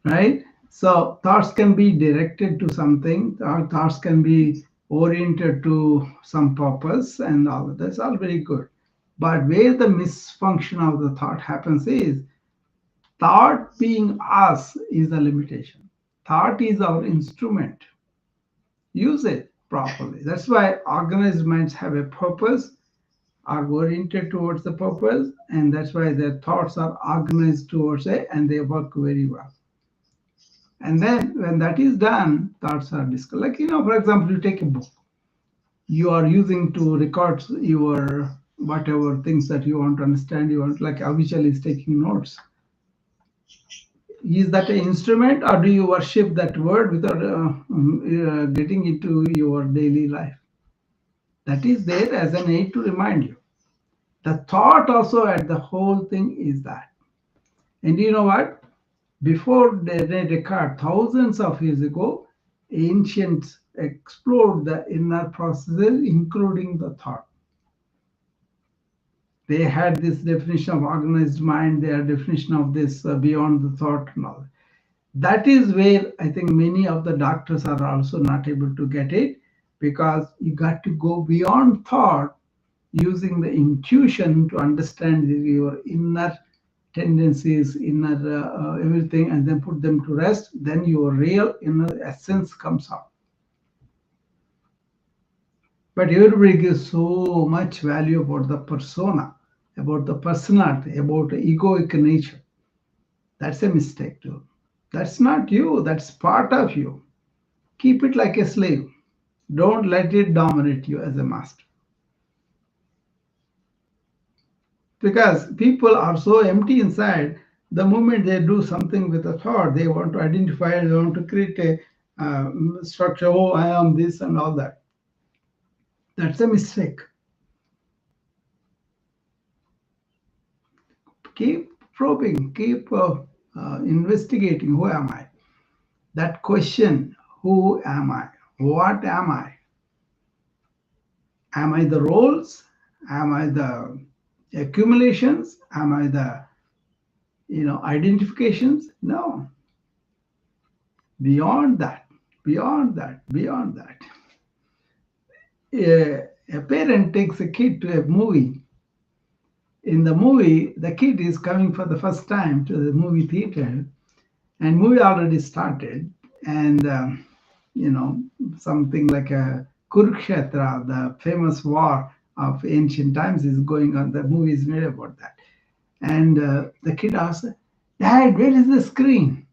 right? So thoughts can be directed to something, or thoughts can be oriented to some purpose, and all of that's all very good. But where the misfunction of the thought happens is thought being us is the limitation. Thought is our instrument. Use it properly. That's why organized minds have a purpose, are oriented towards the purpose, and that's why their thoughts are organized towards it and they work very well. And then when that is done, thoughts are discussed. Like, for example, you take a book, you are using to record your whatever things that you want to understand, you want, like Avichal is taking notes. Is that an instrument or do you worship that word without getting into your daily life? That is there as an aid to remind you. The thought also at the whole thing is that. And you know what? Before Rene Descartes, thousands of years ago, ancients explored the inner processes, including the thought. They had this definition of organized mind, their definition of this beyond the thought and all. That is where I think many of the doctors are also not able to get it because you got to go beyond thought using the intuition to understand your inner tendencies, inner everything, and then put them to rest. Then your real inner essence comes out. But everybody gives so much value about the persona, about the personality, about the egoic nature. That's a mistake too. That's not you, that's part of you. Keep it like a slave. Don't let it dominate you as a master. Because people are so empty inside, the moment they do something with a thought, they want to identify, they want to create a structure, oh, I am this and all that. That's a mistake. Keep probing, keep investigating. Who am I? That question, who am I? What am I? Am I the roles? Am I the accumulations? Am I the identifications? No. Beyond that, beyond that, beyond that. A parent takes a kid to a movie. In the movie, the kid is coming for the first time to the movie theater, and movie already started, and something like a Kurukshetra, the famous war of ancient times, is going on. The movie is made about that, and the kid asks, "Dad, where is the screen?"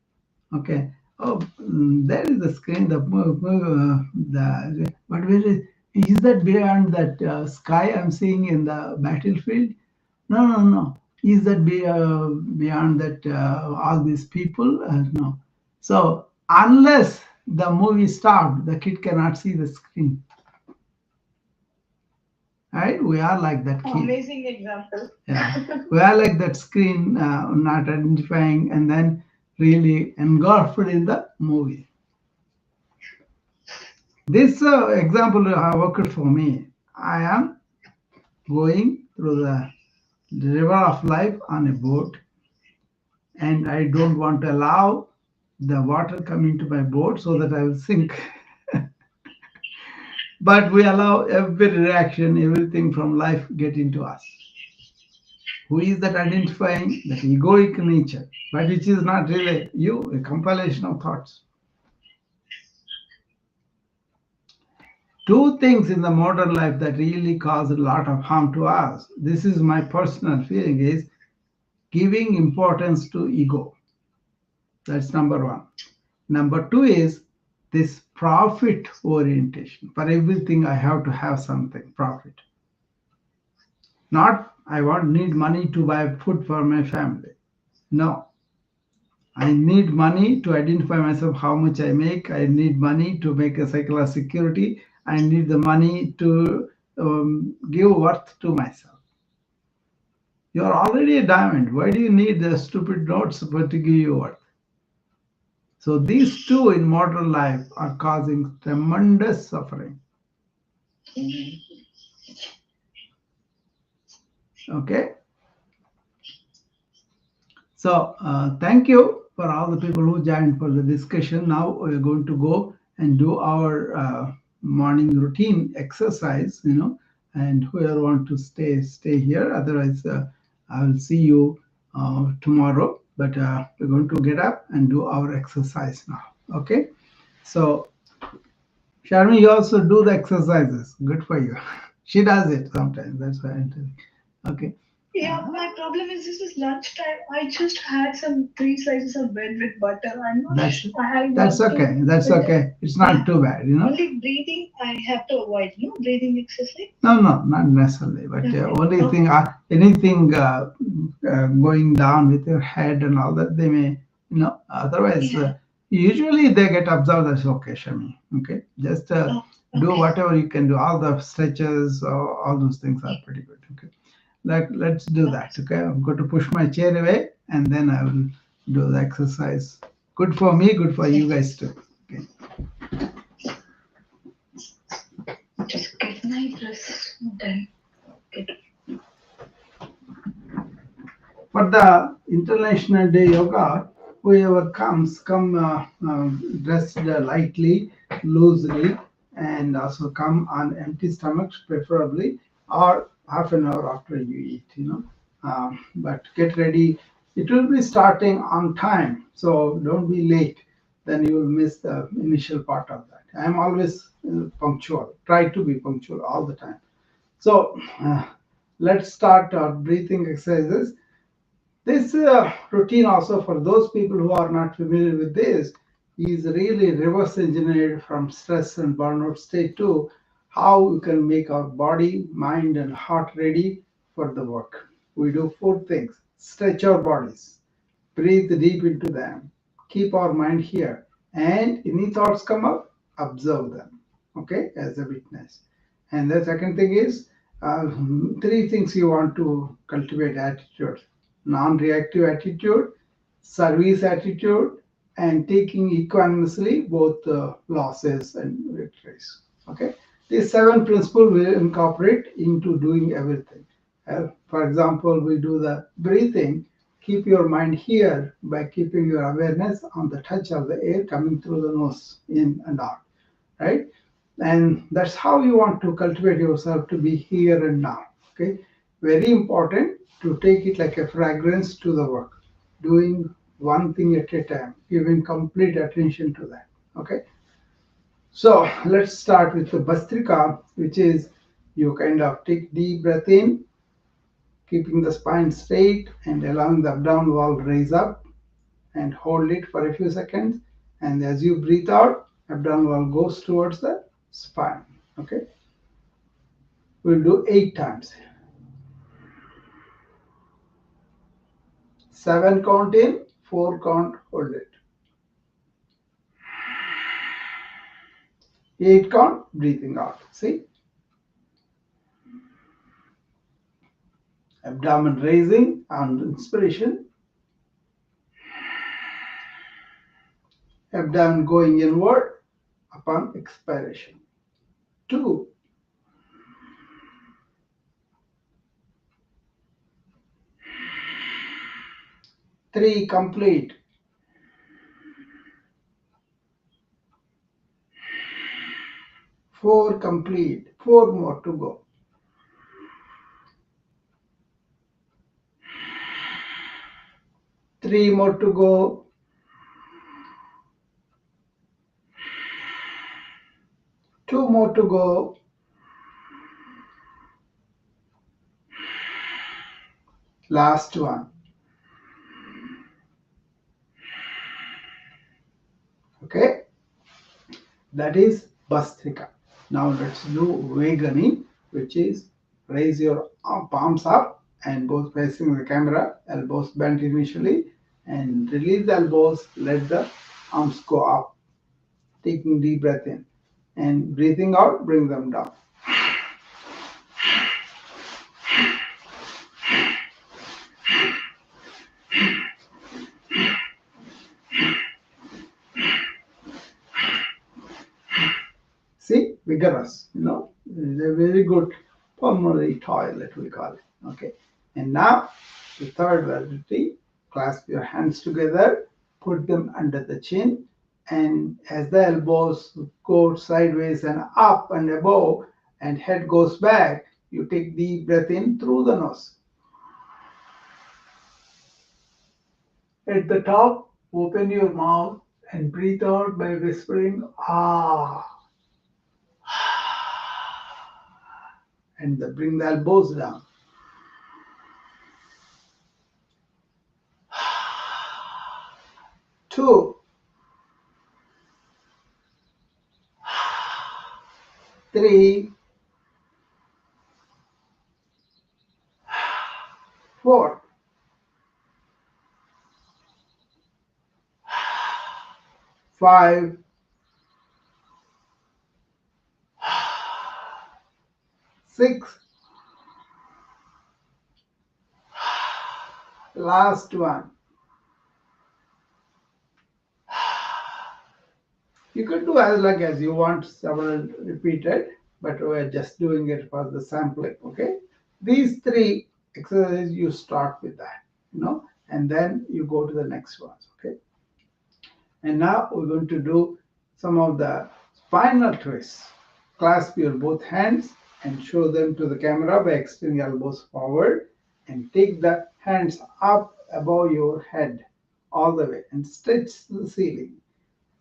Okay. Oh, there is the screen. But where is that beyond that sky I'm seeing in the battlefield? No, no, no. Is that beyond that all these people? No. So unless the movie stopped, the kid cannot see the screen. Right? We are like that kid. Amazing example. Yeah. We are like that screen, not identifying, and then really engulfed in the movie. This example worked for me. I am going through the river of life on a boat, and I don't want to allow the water come into my boat so that I will sink. But we allow every reaction, everything from life get into us. Who is that identifying? That egoic nature, but which is not really you, a compilation of thoughts. Two things in the modern life that really cause a lot of harm to us, this is my personal feeling, is giving importance to ego. That's number one. Number two is this profit orientation. For everything, I have to have something, profit. Not, I need money to buy food for my family. No. I need money to identify myself, how much I make. I need money to make a cycle of security. I need the money to give worth to myself. You are already a diamond. Why do you need the stupid notes to give you worth? So these two in modern life are causing tremendous suffering. Okay. So thank you for all the people who joined for the discussion. Now we're going to go and do our morning routine exercise, and whoever want to stay here. Otherwise, I will see you tomorrow. But we're going to get up and do our exercise now. Okay. So Sharmi, you also do the exercises. Good for you. She does it sometimes. That's why I'm telling. Okay. Yeah, my problem is this is lunchtime. I just had some 3 slices of bread with butter. I'm not That's okay. That's okay. It's not too bad, Only breathing I have to avoid, breathing exercise. No, not necessarily. But only thing, anything going down with your head and all that, they may, otherwise, usually they get observed. That's okay, Shami. Okay, just do whatever you can do. All the stretches, all those things are pretty good. Okay. Let's do that. Okay, I'm going to push my chair away and then I will do the exercise. Good for me, good for you guys too. Okay. Just get my dress done. For the International Day Yoga, whoever come dressed lightly, loosely, and also come on empty stomachs preferably, or half an hour after you eat, but get ready. It will be starting on time, so don't be late. then you will miss the initial part of that. I'm always punctual, try to be punctual all the time. So let's start our breathing exercises. This routine also, for those people who are not familiar with this, is really reverse engineered from stress and burnout state to how we can make our body, mind, and heart ready for the work. We do four things: stretch our bodies, breathe deep into them, keep our mind here, and any thoughts come up, observe them, okay, as a witness. And the second thing is three things you want to cultivate: attitude, non-reactive attitude, service attitude, and taking equanimously both losses and victories. Okay, these seven principles will incorporate into doing everything. For example, we do the breathing. Keep your mind here by keeping your awareness on the touch of the air coming through the nose, in and out, right? And that's how you want to cultivate yourself to be here and now. Okay, very important to take it like a fragrance to the work, doing one thing at a time, giving complete attention to that. Okay, so let's start with the Bastrika, which is you kind of take deep breath in, keeping the spine straight and allowing the abdominal wall raise up, and hold it for a few seconds. And as you breathe out, abdominal wall goes towards the spine. Okay, we'll do 8 times. 7 count in, 4 count, hold it. 8 count, breathing out. See? Abdomen raising on inspiration. Abdomen going inward upon expiration. 2. 3, complete. 4, complete. 4 more to go. 3 more to go. 2 more to go. Last one. Okay, that is Bastrika. Now let's do Vegani, which is raise your palms up and both facing the camera, elbows bent initially, and release the elbows, let the arms go up, taking deep breath in, and breathing out, bring them down. See, vigorous, it's a very good pulmonary toilet, we call it. Okay, and now the third variety, clasp your hands together, put them under the chin, and as the elbows go sideways and up and above, and head goes back, you take deep breath in through the nose. At the top, open your mouth and breathe out by whispering, ah. And bring the elbows down. Two. 3. 4. 5. 6. Last one. You can do as long as you want, several repeated, but we're just doing it for the sampling. Okay, these 3 exercises, you start with that, and then you go to the next ones. Okay, and now we're going to do some of the spinal twists. Clasp your both hands and show them to the camera by extending elbows forward, and take the hands up above your head all the way and stretch the ceiling.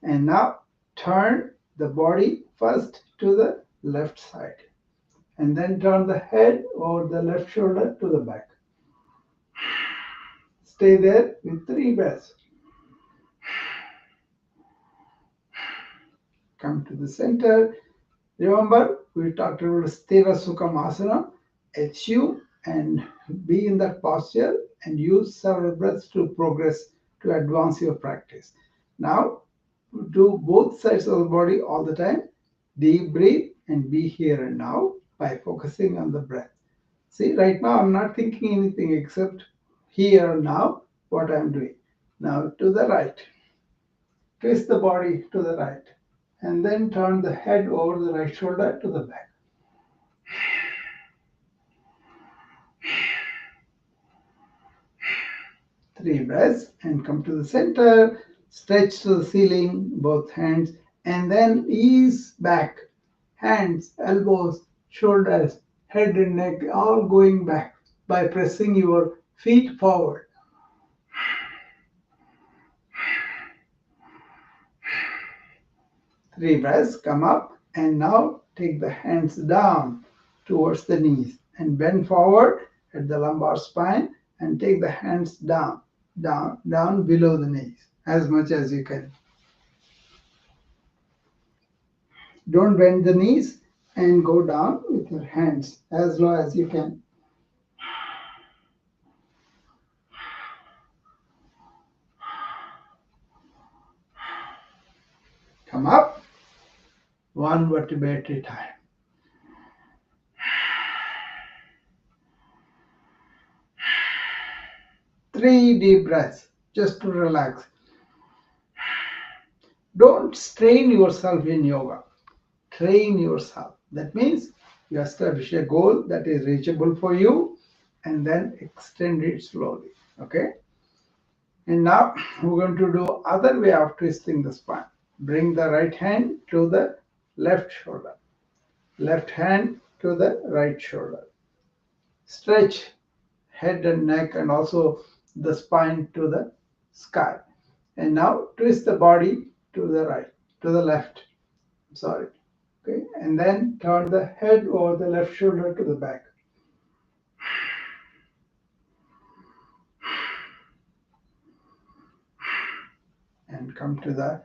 And now turn the body first to the left side and then turn the head or the left shoulder to the back. Stay there with 3 breaths. Come to the center. Remember, we talked about Sthira Sukhamasana. HU and be in that posture and use several breaths to progress to advance your practice. Now, do both sides of the body all the time. Deep breathe and be here and now by focusing on the breath. See, right now I'm not thinking anything except here and now what I'm doing. Now to the right. Twist the body to the right and then turn the head over the right shoulder to the back. 3 breaths and come to the center. Stretch to the ceiling, both hands, and then ease back. Hands, elbows, shoulders, head and neck all going back by pressing your feet forward. 3 breaths, come up, and now take the hands down towards the knees and bend forward at the lumbar spine and take the hands down, down below the knees as much as you can. Don't bend the knees and go down with your hands as low as you can. Come up, 1 vertebra at a time. Three deep breaths just to relax. Don't strain yourself in yoga. Train yourself. That means you establish a goal that is reachable for you and then extend it slowly. Okay? And now we're going to do other way of twisting the spine. Bring the right hand to the left shoulder. Left hand to the right shoulder. Stretch head and neck and also the spine to the sky. And now twist the body to the right, to the left. Sorry. Okay, and then turn the head or the left shoulder to the back. And come to the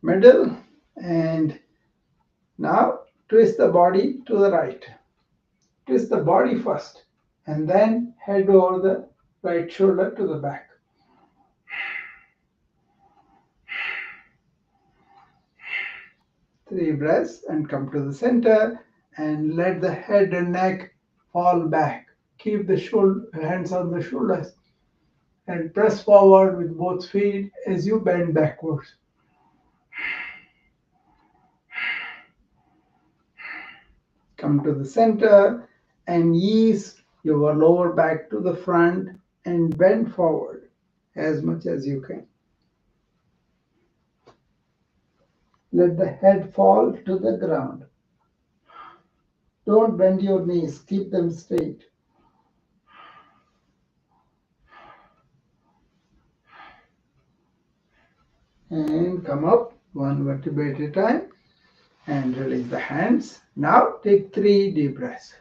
middle. And now twist the body to the right. Twist the body first and then head over the right shoulder to the back. Three breaths and come to the center and let the head and neck fall back. Keep the hands on the shoulders and press forward with both feet as you bend backwards. Come to the center and ease your lower back to the front and bend forward as much as you can. Let the head fall to the ground. Don't bend your knees, keep them straight. And come up 1 vertebra at a time and release the hands. Now take 3 deep breaths.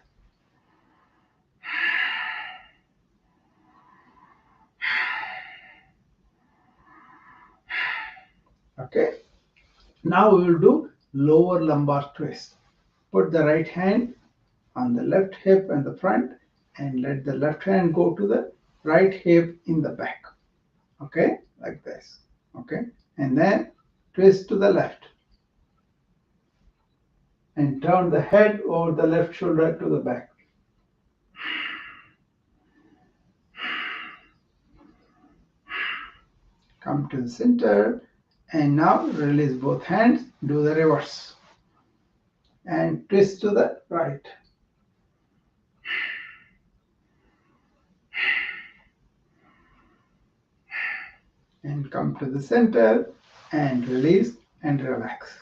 Okay. Now we will do lower lumbar twist. Put the right hand on the left hip and the front and let the left hand go to the right hip in the back. Okay, like this. Okay, and then twist to the left and turn the head over the left shoulder to the back. Come to the center and now release both hands. Do the reverse and twist to the right. And come to the center and release and relax.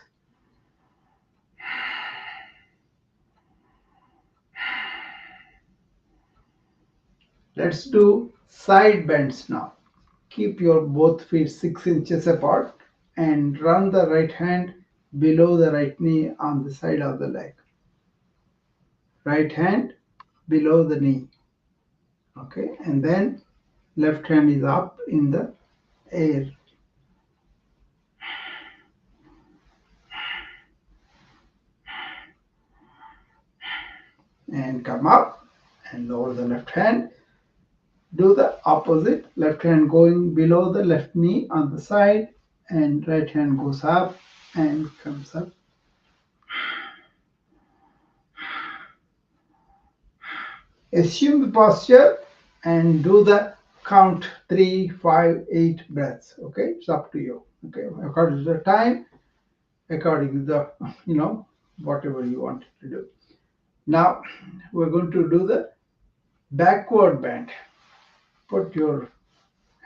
Let's do side bends now. Keep your both feet 6 inches apart and run the right hand below the right knee on the side of the leg. Right hand below the knee. Okay, and then left hand is up in the air. And come up and lower the left hand. Do the opposite. Left hand going below the left knee on the side, and right hand goes up and comes up. Assume the posture and do the count 3, 5, 8 breaths. Okay, it's up to you. Okay, according to the time, according to the whatever you want to do. Now we're going to do the backward bend. Put your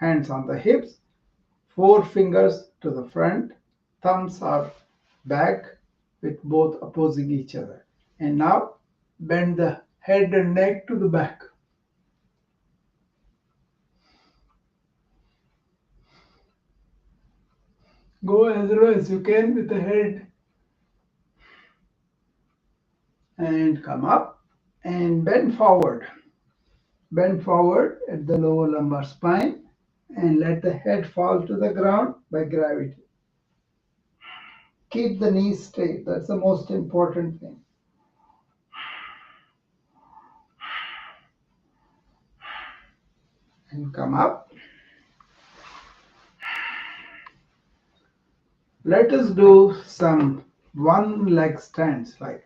hands on the hips, 4 fingers to the front, thumbs are back with both opposing each other. And now bend the head and neck to the back. Go as low as you can with the head. And come up and bend forward. Bend forward at the lower lumbar spine and let the head fall to the ground by gravity. Keep the knees straight. That's the most important thing. And come up. Let us do some one leg stands, like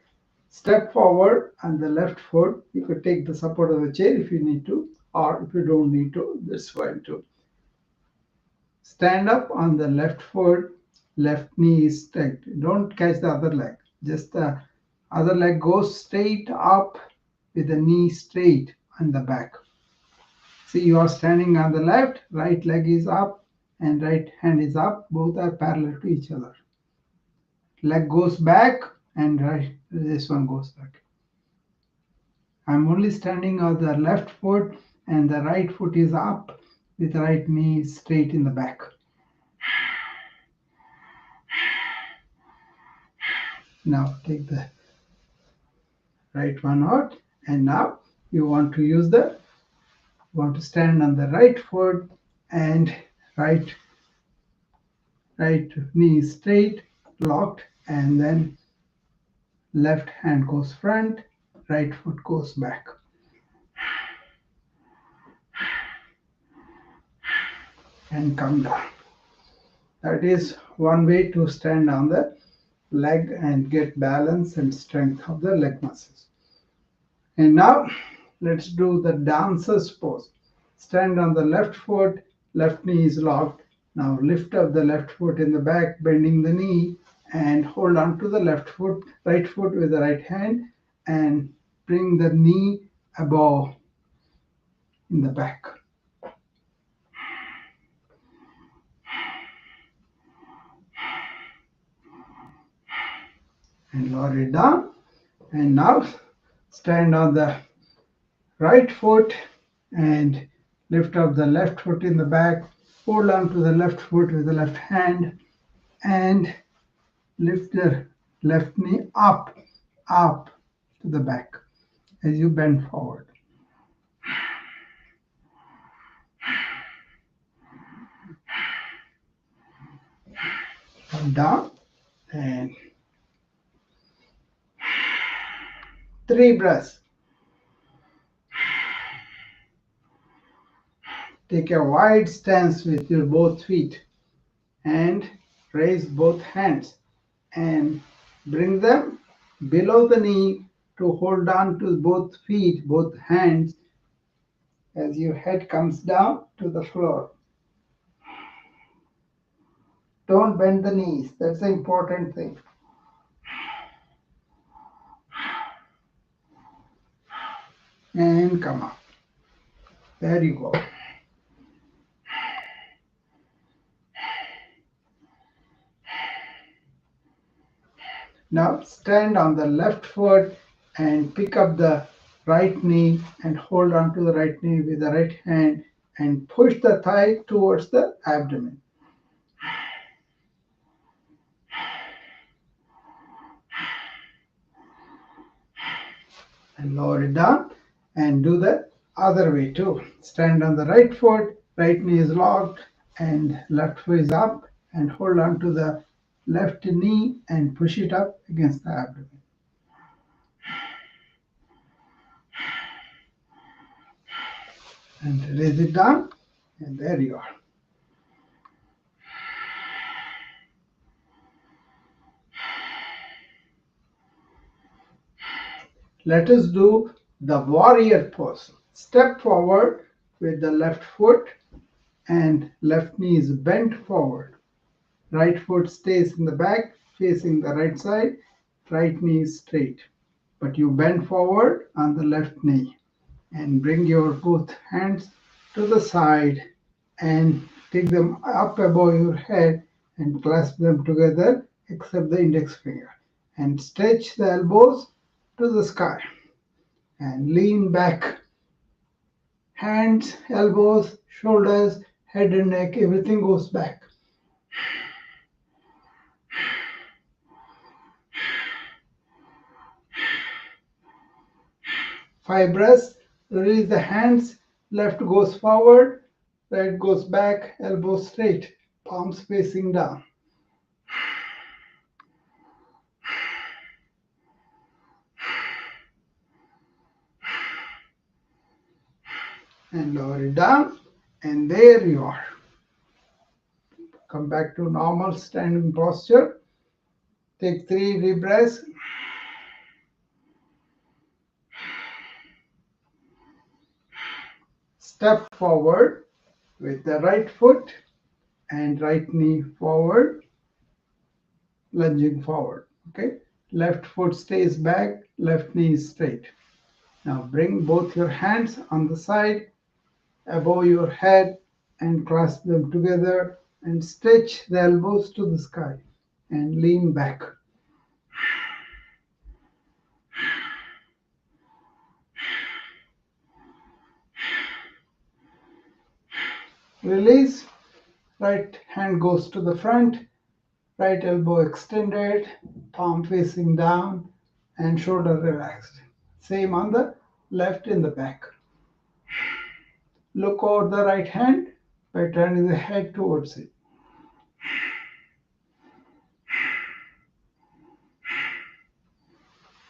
step forward on the left foot. You could take the support of the chair if you need to, or if you don't need to, that's fine too. Stand up on the left foot, left knee is straight. Don't catch the other leg. Just the other leg goes straight up with the knee straight on the back. See, you are standing on the left, right leg is up and right hand is up. Both are parallel to each other. Leg goes back and right, this one goes back. I'm only standing on the left foot and the right foot is up with the right knee straight in the back. Now take the right one out, and now you want to stand on the right foot and right knee straight, locked, and then left hand goes front, right foot goes back. And come down. That is one way to stand on the leg and get balance and strength of the leg muscles. And now let's do the dancer's pose. Stand on the left foot, left knee is locked. Now lift up the left foot in the back, bending the knee, and hold on to the right foot with the right hand and bring the knee above in the back. And lower it down. And now stand on the right foot and lift up the left foot in the back. Hold on to the left foot with the left hand and lift the left knee up to the back as you bend forward. Come down and 3 breaths. Take a wide stance with your both feet and raise both hands and bring them below the knee to hold on to both feet, both hands, as your head comes down to the floor. Don't bend the knees. That's the important thing. And come up. There you go. Now stand on the left foot and pick up the right knee and hold on to the right knee with the right hand and push the thigh towards the abdomen. and lower it down, and do the other way too. Stand on the right foot, right knee is locked, and left foot is up, and hold on to the left knee and push it up against the abdomen. And release it down, and there you are. Let us do the warrior pose. Step forward with the left foot and left knee is bent forward. Right foot stays in the back facing the right side, right knee is straight. But you bend forward on the left knee and bring your both hands to the side and take them up above your head and clasp them together except the index finger. And stretch the elbows to the sky and lean back. Hands, elbows, shoulders, head and neck, everything goes back. Five breaths. Release the hands. Left goes forward, right goes back, elbows straight, palms facing down. And lower it down, and there you are. Come back to normal standing posture. Take 3 deep breaths. Step forward with the right foot and right knee forward, lunging forward. Okay, left foot stays back, left knee is straight. Now bring both your hands on the side above your head and clasp them together and stretch the elbows to the sky and lean back. Release. Right hand goes to the front, right elbow extended, palm facing down, and shoulder relaxed. Same on the left in the back. Look over the right hand by turning the head towards it.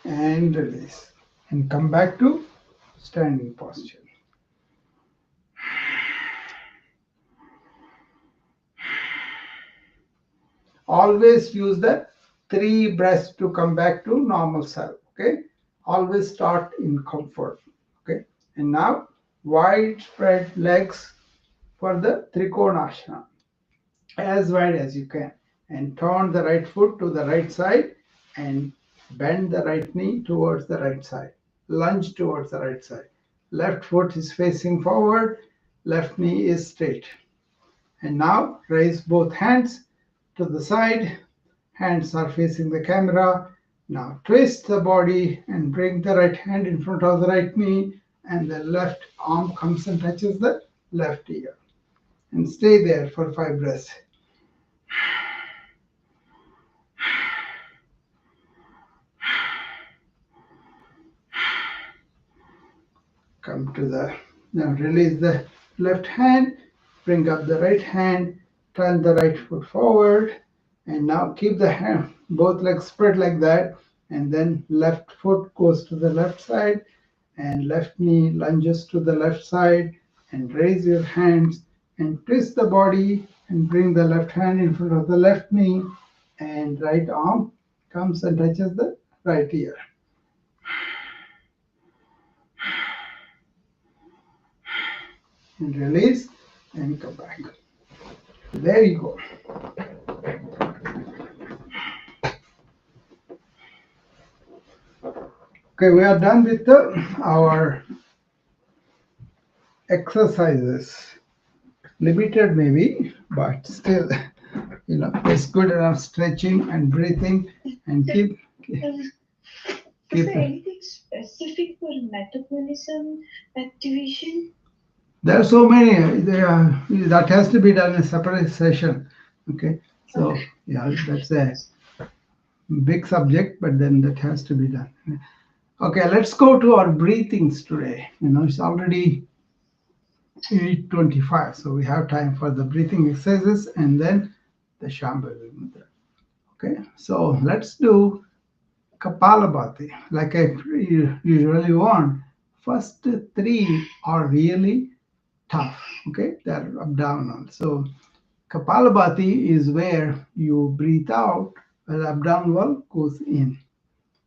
And release. And come back to standing posture. Always use the 3 breaths to come back to normal self. Okay. Always start in comfort. Okay. And now wide spread legs for the Trikonasana. As wide as you can. And turn the right foot to the right side and bend the right knee towards the right side. Lunge towards the right side. Left foot is facing forward. Left knee is straight. And now raise both hands to the side. Hands are facing the camera. Now twist the body and bring the right hand in front of the right knee, and the left arm comes and touches the left ear. And stay there for 5 breaths. Come to the, now release the left hand, bring up the right hand, turn the right foot forward, and now keep the hand, both legs spread like that, and then left foot goes to the left side, and left knee lunges to the left side, and raise your hands, and twist the body, and bring the left hand in front of the left knee, and right arm comes and touches the right ear. And release, and come back. There you go. Okay, we are done with our exercises. Limited maybe, but still, it's good enough stretching and breathing and keep. Is there anything specific for metabolism activation? There are so many. That has to be done in a separate session. Okay, so yeah, that's a big subject, but then that has to be done. Okay, let's go to our breathings today. It's already 8:25, so we have time for the breathing exercises and then the Shambhavi Mudra. Okay, so let's do Kapalabhati, like I usually want. First three are really tough. Okay, they're abdominal. So Kapalabhati is where you breathe out while the abdominal wall goes in.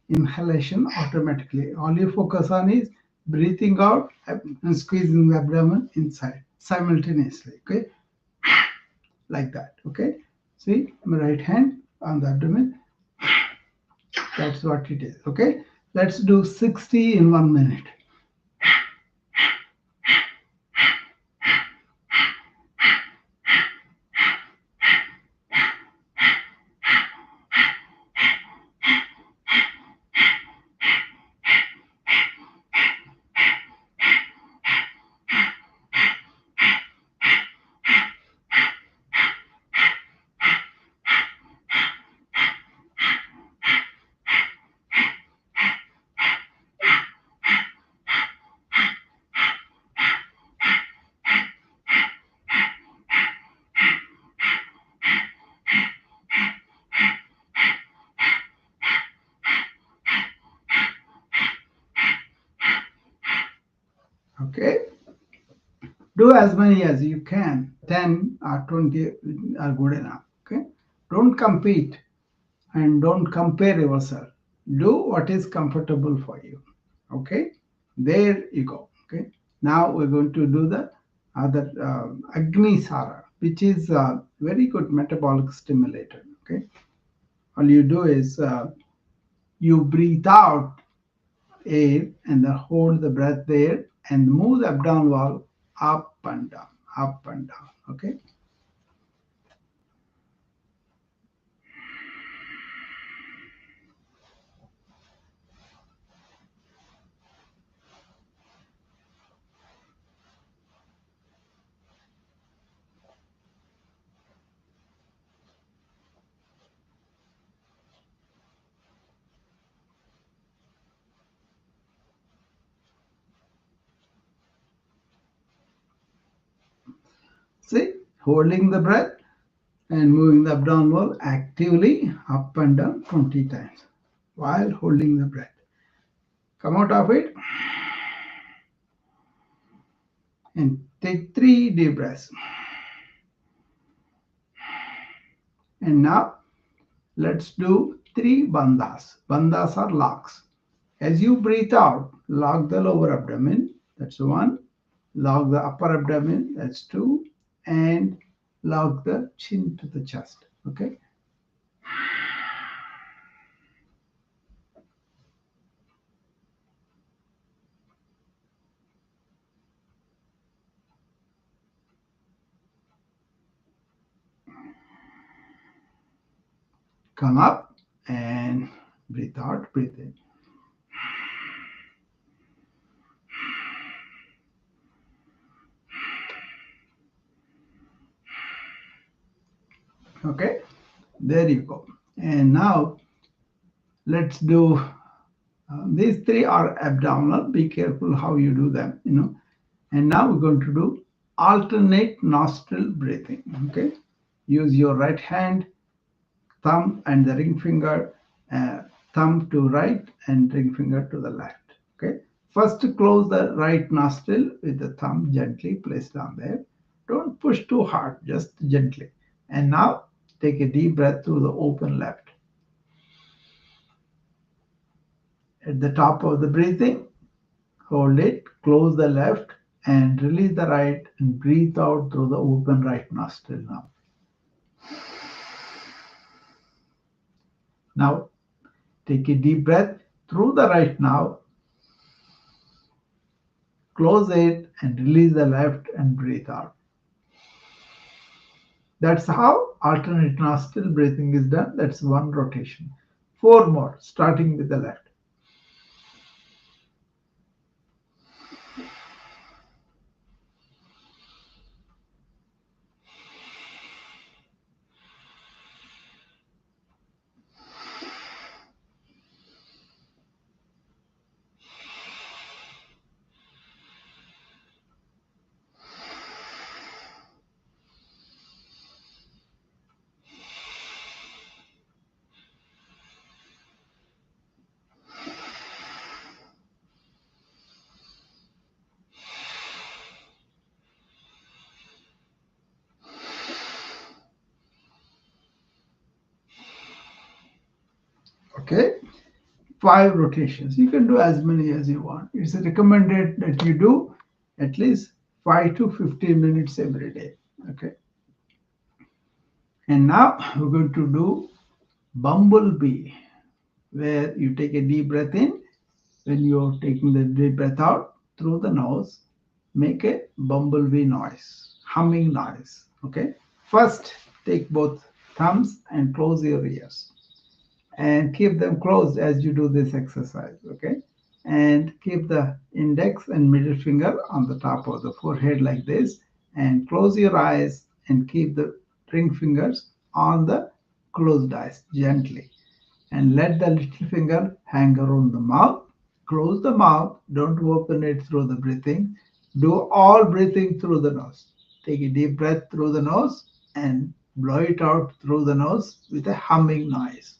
Inhalation automatically. All you focus on is breathing out and squeezing the abdomen inside simultaneously. Okay, like that. Okay, see my right hand on the abdomen. That's what it is. Okay, let's do 60 in 1 minute. Okay, do as many as you can. 10 or 20 are good enough. Okay, don't compete and don't compare yourself. Do what is comfortable for you. Okay, there you go. Okay, now we're going to do the other Agni Sara, which is a very good metabolic stimulator. Okay, all you do is you breathe out air and then hold the breath there and move the abdominal wall up and down, up and down. Okay. See, holding the breath and moving the abdominal wall actively up and down 20 times while holding the breath. Come out of it and take 3 deep breaths. And now let's do 3 bandhas. Bandhas are locks. As you breathe out, lock the lower abdomen. That's 1. Lock the upper abdomen. That's 2. And lock the chin to the chest. Okay. Come up and breathe out, breathe in. Okay, there you go. And now let's do these 3 are abdominal. Be careful how you do them. And now we're going to do alternate nostril breathing. Okay, use your right hand, thumb, and the ring finger, thumb to right and ring finger to the left. Okay, first close the right nostril with the thumb gently placed down there. Don't push too hard, just gently. And now take a deep breath through the open left. At the top of the breathing, hold it, close the left, and release the right and breathe out through the open right nostril now. Now, take a deep breath through the right now, close it, and release the left and breathe out. That's how alternate nostril breathing is done. That's 1 rotation. 4 more, starting with the left. Okay, 5 rotations. You can do as many as you want. It's recommended that you do at least 5 to 15 minutes every day. Okay, and now we're going to do bumblebee, where you take a deep breath in. When you're taking the deep breath out through the nose, make a bumblebee noise, humming noise. Okay, first take both thumbs and close your ears and keep them closed as you do this exercise. Okay, and keep the index and middle finger on the top of the forehead like this, and close your eyes and keep the ring fingers on the closed eyes gently, and let the little finger hang around the mouth. Close the mouth, don't open it through the breathing. Do all breathing through the nose. Take a deep breath through the nose and blow it out through the nose with a humming noise.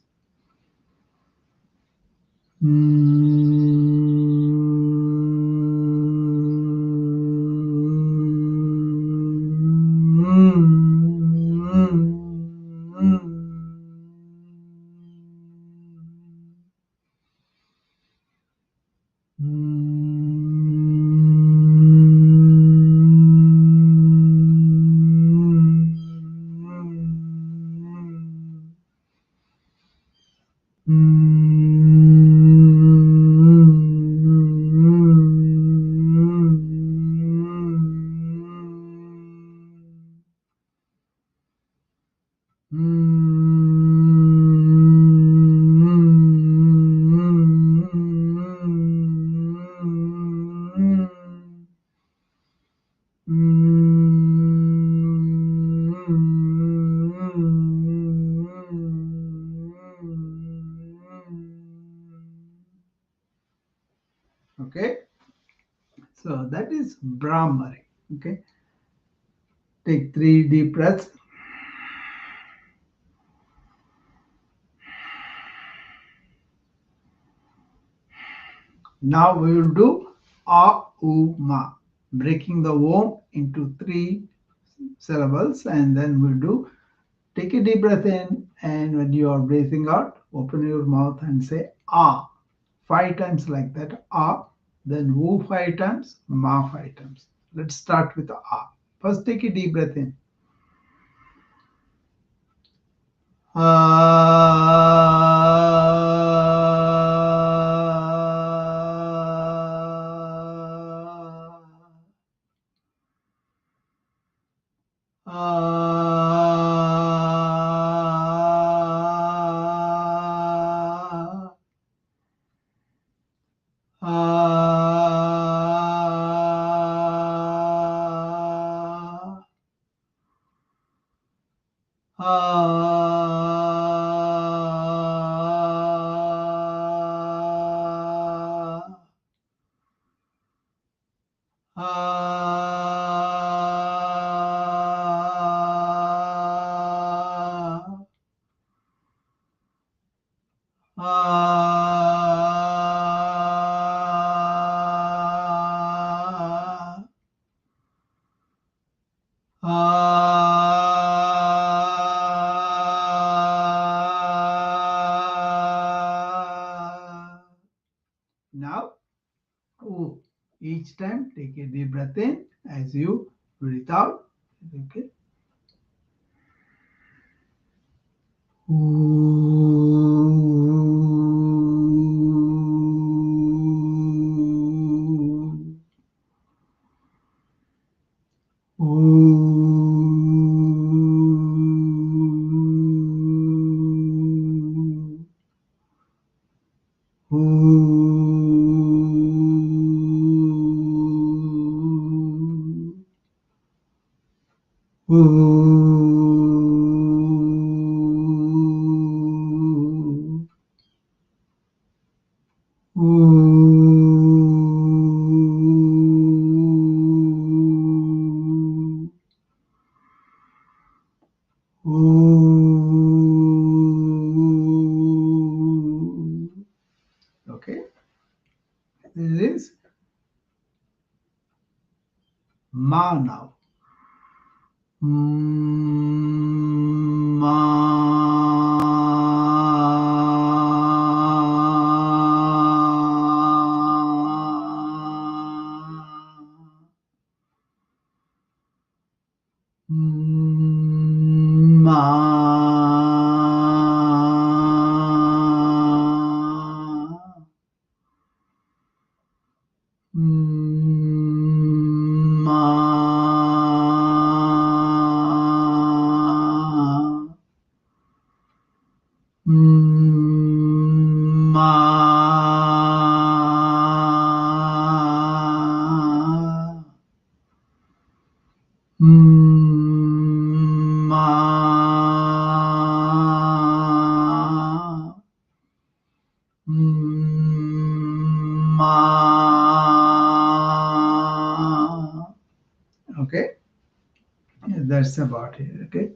Okay, so that is Brahmari. Okay, take 3 deep breaths. Now we will do A-U-Ma, breaking the Om into 3 syllables, and then we'll do take a deep breath in, and when you are breathing out, open your mouth and say Ah 5 times like that. Ah, then Woo 5 times, Ma 5 times. Let's start with Ah. First, take a deep breath in. Now, each time take a deep breath in as you breathe out. Okay. Okay, this is Ma now. Ma. Ma. Ma. Ma. Okay, that's about it. Okay.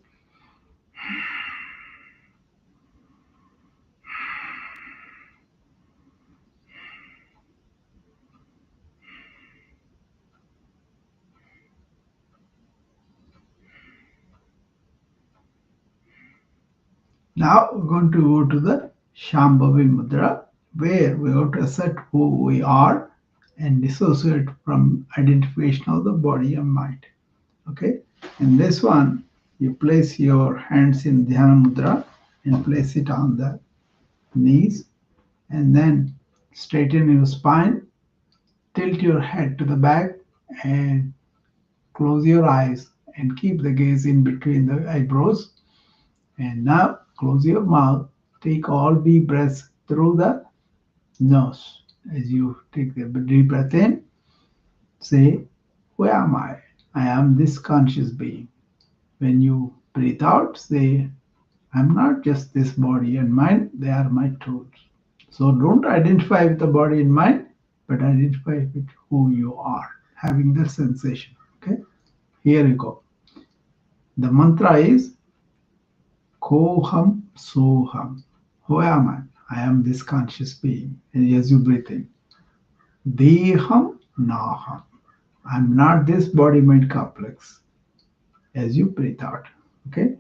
Now we're going to go to the Shambhavi Mudra, where we have to assert who we are and dissociate from identification of the body and mind. Okay, in this one, you place your hands in Dhyana Mudra and place it on the knees, and then straighten your spine, tilt your head to the back, and close your eyes and keep the gaze in between the eyebrows. And now close your mouth. Take all deep breaths through the nose. As you take the deep breath in, say, who am I? I am this conscious being. When you breathe out, say, I'm not just this body and mind, they are my tools. So don't identify with the body and mind, but identify with who you are, having the sensation. Okay, here you go. The mantra is Koham Soham. Who am I? I am this conscious being. And as you breathe in, Deham Naham. I'm not this body mind complex. As you breathe out. Okay?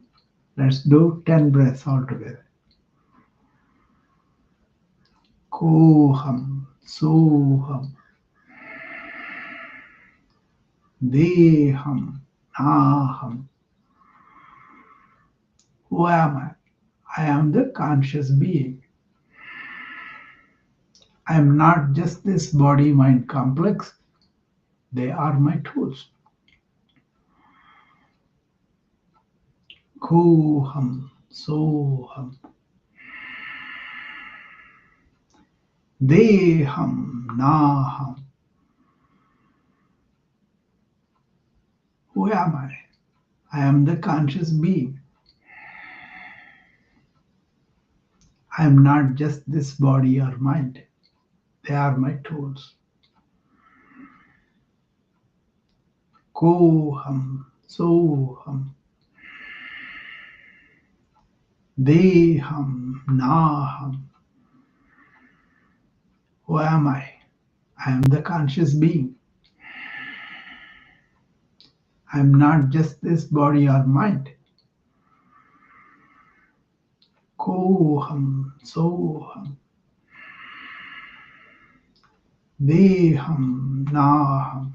Let's do 10 breaths altogether. Koham Soham. Deham Naham. Who am I? I am the conscious being. I am not just this body mind complex. They are my tools. Koham Soham. Deham Naham. Who am I? I am the conscious being. I am not just this body or mind. They are my tools. Koham Soham. Deham Naham. Who am I? I am the conscious being. I am not just this body or mind. Koham Soham. Deham Naham.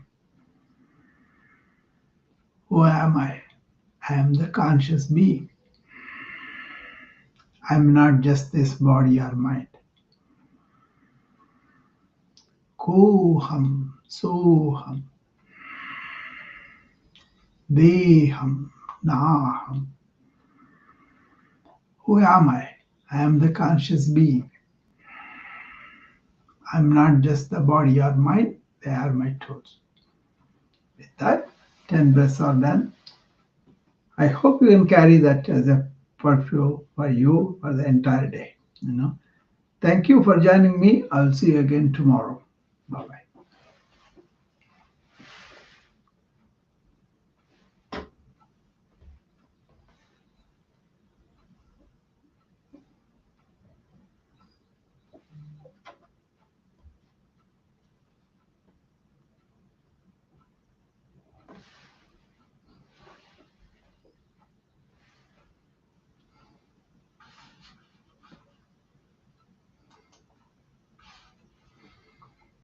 Who am I? I am the conscious being. I am not just this body or mind. Koham Soham. Deham Naham. Who am I? I am the conscious being. I am not just the body or mind. They are my tools. With that, 10 breaths are done. I hope you can carry that as a perfume for you for the entire day. Thank you for joining me. I'll see you again tomorrow.